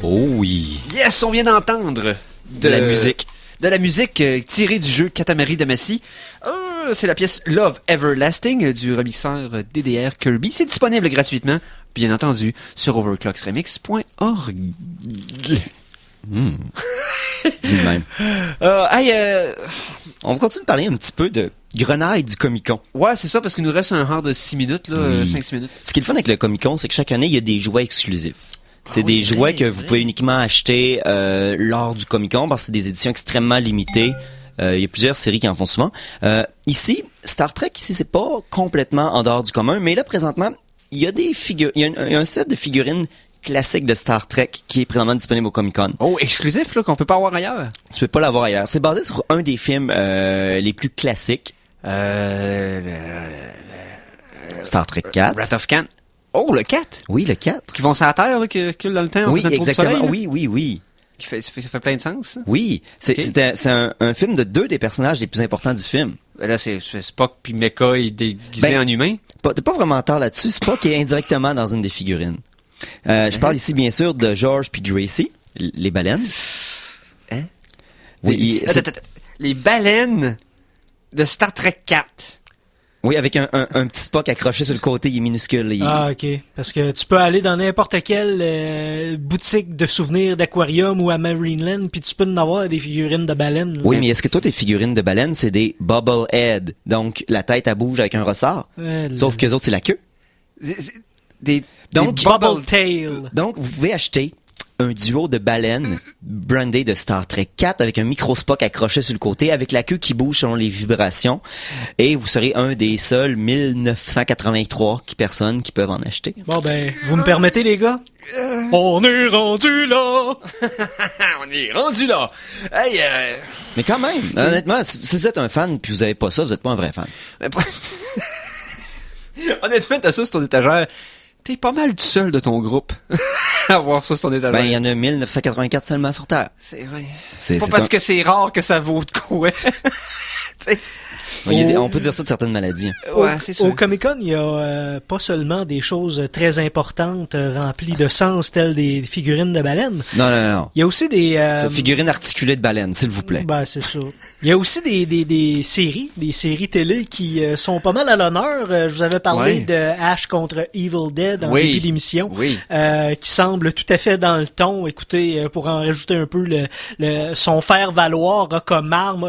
Oh oui. Yes, on vient d'entendre De la musique. De la musique tirée du jeu Katamari Damacy. C'est la pièce Love Everlasting du remixeur DDR Kirby. C'est disponible gratuitement, bien entendu, sur overclocksremix.org. Dis de même. On va continuer de parler un petit peu de Grenaille du Comic-Con. Ouais, c'est ça, parce qu'il nous reste un hard de 6 minutes, là, Oui. 5-6 minutes. Ce qui est le fun avec le Comic-Con, c'est que chaque année, il y a des jouets exclusifs. C'est oui, des c'est jouets vrai, que c'est vous vrai. pouvez uniquement acheter lors du Comic-Con parce que c'est des éditions extrêmement limitées. Il y a plusieurs séries qui en font souvent. Ici, Star Trek, c'est pas complètement en dehors du commun, mais là, présentement, il y a des figures, il y a un set de figurines classiques de Star Trek qui est présentement disponible au Comic-Con. Oh, exclusif, là, qu'on peut pas avoir ailleurs. Tu peux pas l'avoir ailleurs. C'est basé sur un des films les plus classiques, Star Trek 4. Wrath of Khan. Oh, le 4! Oui, le 4. Qui vont sur la Terre, là, qui reculent dans le temps. en Oui, faisant le tour du exactement. soleil, là. Oui. Ça fait plein de sens, ça. Oui, c'est Ok. un film de deux des personnages les plus importants du film. Là, c'est Spock puis Mecha, il est déguisé Ben, en humain. T'as pas vraiment tort là-dessus. Spock qui est indirectement dans une des figurines. Je parle ici, bien sûr, de George puis Gracie, les baleines. Hein? Oui, Attends. Les baleines de Star Trek 4. oui, avec un petit Spock accroché sur le côté, il est minuscule. Ah, ok. Parce que tu peux aller dans n'importe quelle boutique de souvenirs d'aquarium ou à Marineland, puis tu peux en avoir des figurines de baleines. là. Oui, mais est-ce que toi, tes figurines de baleines, c'est des bubble head? Donc, la tête, elle bouge avec un ressort. Sauf que les autres, c'est la queue. Donc, Bubble Tail. Donc, vous pouvez acheter un duo de baleines brandé de Star Trek 4 avec un micro Spock accroché sur le côté avec la queue qui bouge selon les vibrations et vous serez un des seuls 1983 personnes qui peuvent en acheter. Bon, ben, vous me permettez, les gars? On est rendu là! On est rendu là. Hey, Mais quand même, honnêtement, si vous êtes un fan puis vous avez pas ça, vous êtes pas un vrai fan. Honnêtement, t'as ça sur ton étagère. T'es pas mal tout seul de ton groupe à voir ça sur ton étagère. Ben, il y en a 1984 seulement sur Terre. C'est vrai. C'est Pas parce que c'est rare que ça vaut de quoi. T'sais. on peut dire ça de certaines maladies. Ouais, c'est sûr. Au Comic-Con, il y a pas seulement des choses très importantes remplies de sens, telles des figurines de baleines. Non. Il y a aussi des... C'est une figurine articulée de baleine, s'il vous plaît. Ben, c'est ça. Il y a aussi des séries télé qui sont pas mal à l'honneur. Je vous avais parlé Ouais. de Ash contre Evil Dead en Oui. début d'émission, Oui. qui semble tout à fait dans le ton. Écoutez, pour en rajouter un peu, son faire-valoir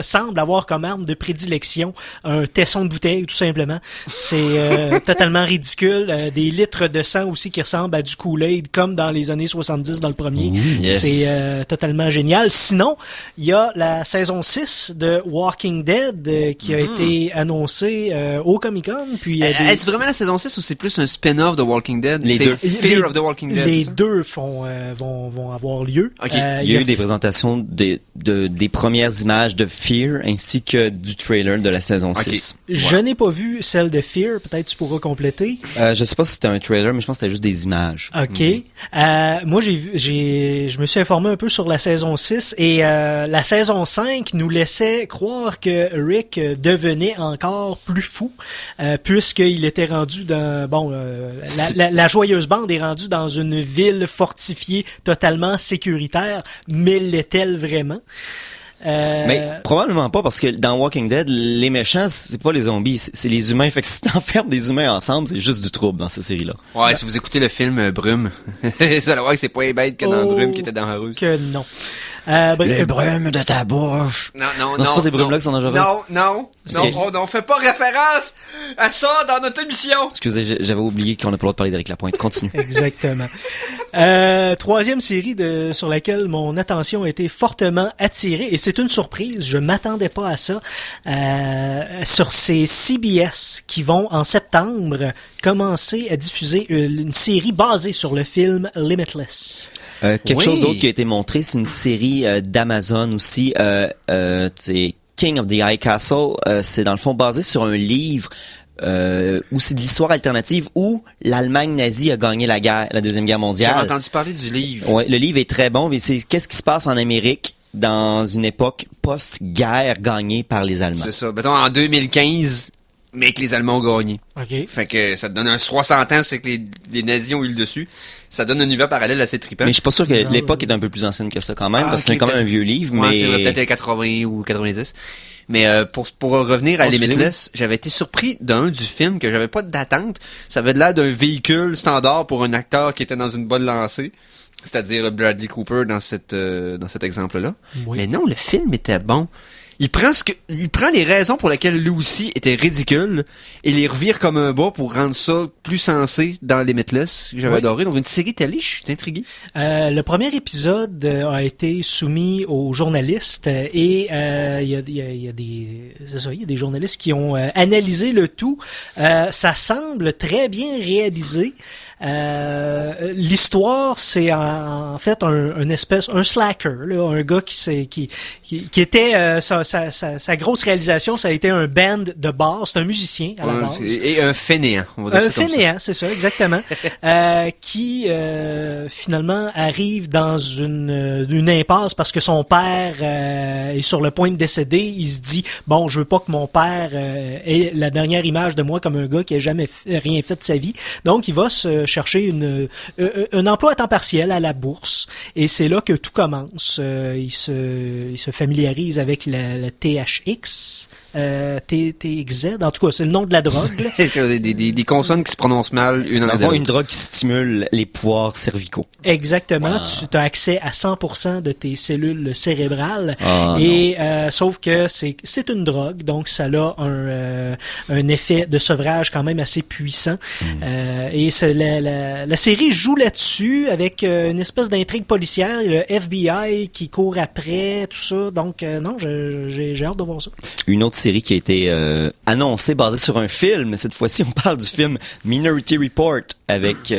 semble avoir comme arme de prédilection un tesson de bouteille, tout simplement. C'est totalement ridicule. Des litres de sang aussi qui ressemblent à du Kool-Aid, comme dans les années 70 dans le premier. yes. C'est totalement génial. Sinon, il y a la saison 6 de Walking Dead qui a été annoncée au Comic-Con. Puis Est-ce vraiment la saison 6 ou c'est plus un spin-off de Walking Dead? Les C'est deux. Fear of the Walking Dead. les c'est ça? deux vont avoir lieu. Ok. Il y a eu des présentations des premières images de Fear ainsi que du trailer de la saison 6. Je n'ai pas vu celle de Fear. Peut-être tu pourras compléter. Je sais pas si c'était un trailer, mais je pense que c'était juste des images. OK. Moi, je me suis informé un peu sur la saison 6 et la saison 5 nous laissait croire que Rick devenait encore plus fou puisqu'il était rendu dans... la joyeuse bande est rendue dans une ville fortifiée totalement sécuritaire, mais l'est-elle vraiment? Mais probablement pas parce que dans Walking Dead, les méchants, c'est pas les zombies, c'est les humains. Fait que si t'enfermes des humains ensemble, c'est juste du trouble dans cette série-là. Ouais, si vous écoutez le film Brume, vous allez voir que c'est pas les bêtes que dans Brume qui était dans la rue. Que non. Les brumes de ta bouche. Non, c'est pas ces brumes-là qui sont dangereuses. Non, Ok. on fait pas référence à ça dans notre émission. Excusez, j'avais oublié qu'on a pas le droit de parler d'Éric Lapointe. Continue. Exactement. Troisième série sur laquelle mon attention a été fortement attirée, et c'est une surprise, je m'attendais pas à ça, sur ces CBS qui vont en septembre commencer à diffuser une série basée sur le film Limitless. Quelque Oui. chose d'autre qui a été montré, c'est une série d'Amazon aussi. C'est King of the High Castle. C'est dans le fond basé sur un livre où c'est de l'histoire alternative où l'Allemagne nazie a gagné la Deuxième Guerre J'ai mondiale. entendu parler du livre. Ouais, le livre est très bon, mais c'est qu'est-ce qui se passe en Amérique dans une époque post-guerre gagnée par les Allemands. C'est ça. Mettons, en 2015, mais que les Allemands ont gagné. OK. Fait que ça te donne un 60 ans, c'est que les nazis ont eu le dessus. Ça donne un univers parallèle assez trippant. Mais je suis pas sûr que l'époque est un peu plus ancienne que ça quand même, parce que c'est quand même un vieux livre, ouais, mais... c'est peut-être 80 ou 90. Mais pour revenir à Limitless, j'avais été surpris du film que j'avais pas d'attente. Ça avait l'air d'un véhicule standard pour un acteur qui était dans une bonne lancée. C'est-à-dire Bradley Cooper dans cet exemple-là. Oui. Mais non, le film était bon. Il prend les raisons pour lesquelles Lucy était ridicule et les revire comme un bas pour rendre ça plus sensé dans Limitless, que j'avais adoré. Donc une série télé, je suis intrigué. Le premier épisode a été soumis aux journalistes et il y a des journalistes qui ont analysé le tout. Ça semble très bien réalisé. L'histoire, c'est en fait un slacker, là, un gars qui était sa grosse réalisation, ça a été un band de bar, c'est un musicien à la base. Et un fainéant, on va dire. Un fainéant, c'est ça, exactement. Qui finalement arrive dans une impasse parce que son père est sur le point de décéder. Il se dit bon, je veux pas que mon père ait la dernière image de moi comme un gars qui a jamais rien fait de sa vie. Donc il va se chercher un emploi à temps partiel à la bourse et c'est là que tout commence. Il se familiarise avec la THX, TXZ, en tout cas c'est le nom de la drogue. des consonnes qui se prononcent mal une en avant. Une drogue qui stimule les pouvoirs cervicaux. Exactement, tu as accès à 100% de tes cellules cérébrales et sauf que c'est une drogue, donc ça a un effet de sevrage quand même assez puissant. Et c'est la série joue là-dessus avec une espèce d'intrigue policière, le FBI qui court après, tout ça. Donc non, j'ai hâte de voir ça. Une autre série qui a été annoncée basée sur un film. Cette fois-ci, on parle du film Minority Report avec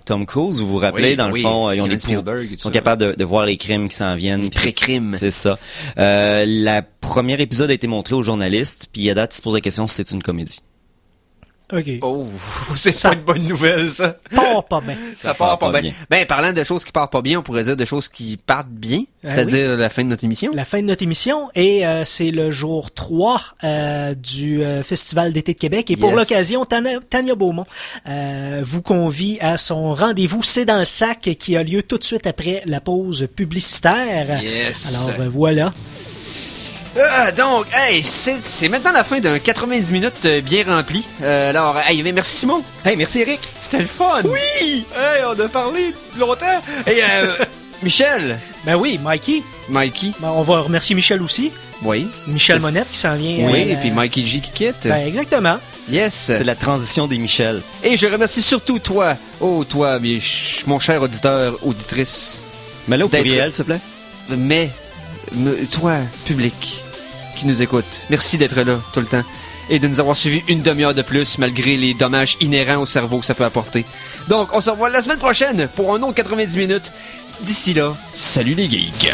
Tom Cruise. Vous vous rappelez, dans le fond, ils sont capables de voir les crimes qui s'en viennent. Les pré-crimes. C'est ça. La première épisode a été montré aux journalistes, puis à date, ils se posent la question si c'est une comédie. OK. Oh, c'est pas une bonne nouvelle, ça. Part pas bien. Ça part pas bien. Ben, parlant de choses qui partent pas bien, on pourrait dire de choses qui partent bien. C'est-à-dire la fin de notre émission. La fin de notre émission. Et c'est le jour 3 du Festival d'été de Québec. Et pour l'occasion, Tania Beaumont vous convie à son rendez-vous C'est dans le sac qui a lieu tout de suite après la pause publicitaire. Yes. Alors voilà. Donc, c'est maintenant la fin d'un 90 minutes bien rempli. Alors, merci Simon. Hey, merci Eric. C'était le fun. Oui. Hey, on a parlé longtemps. Et Michel. Ben oui, Mikey. Ben, on va remercier Michel aussi. Oui. Michel Monette qui s'en vient. Oui, et puis Mikey G qui quitte. Ben exactement. Yes. C'est la transition des Michel. Et je remercie surtout toi, mon cher auditeur, auditrice. Mais là au pluriel, s'il te plaît. Mais toi, public, qui nous écoute, merci d'être là tout le temps et de nous avoir suivi une demi-heure de plus malgré les dommages inhérents au cerveau que ça peut apporter. Donc, on se revoit la semaine prochaine pour un autre 90 minutes. D'ici là, salut les geeks!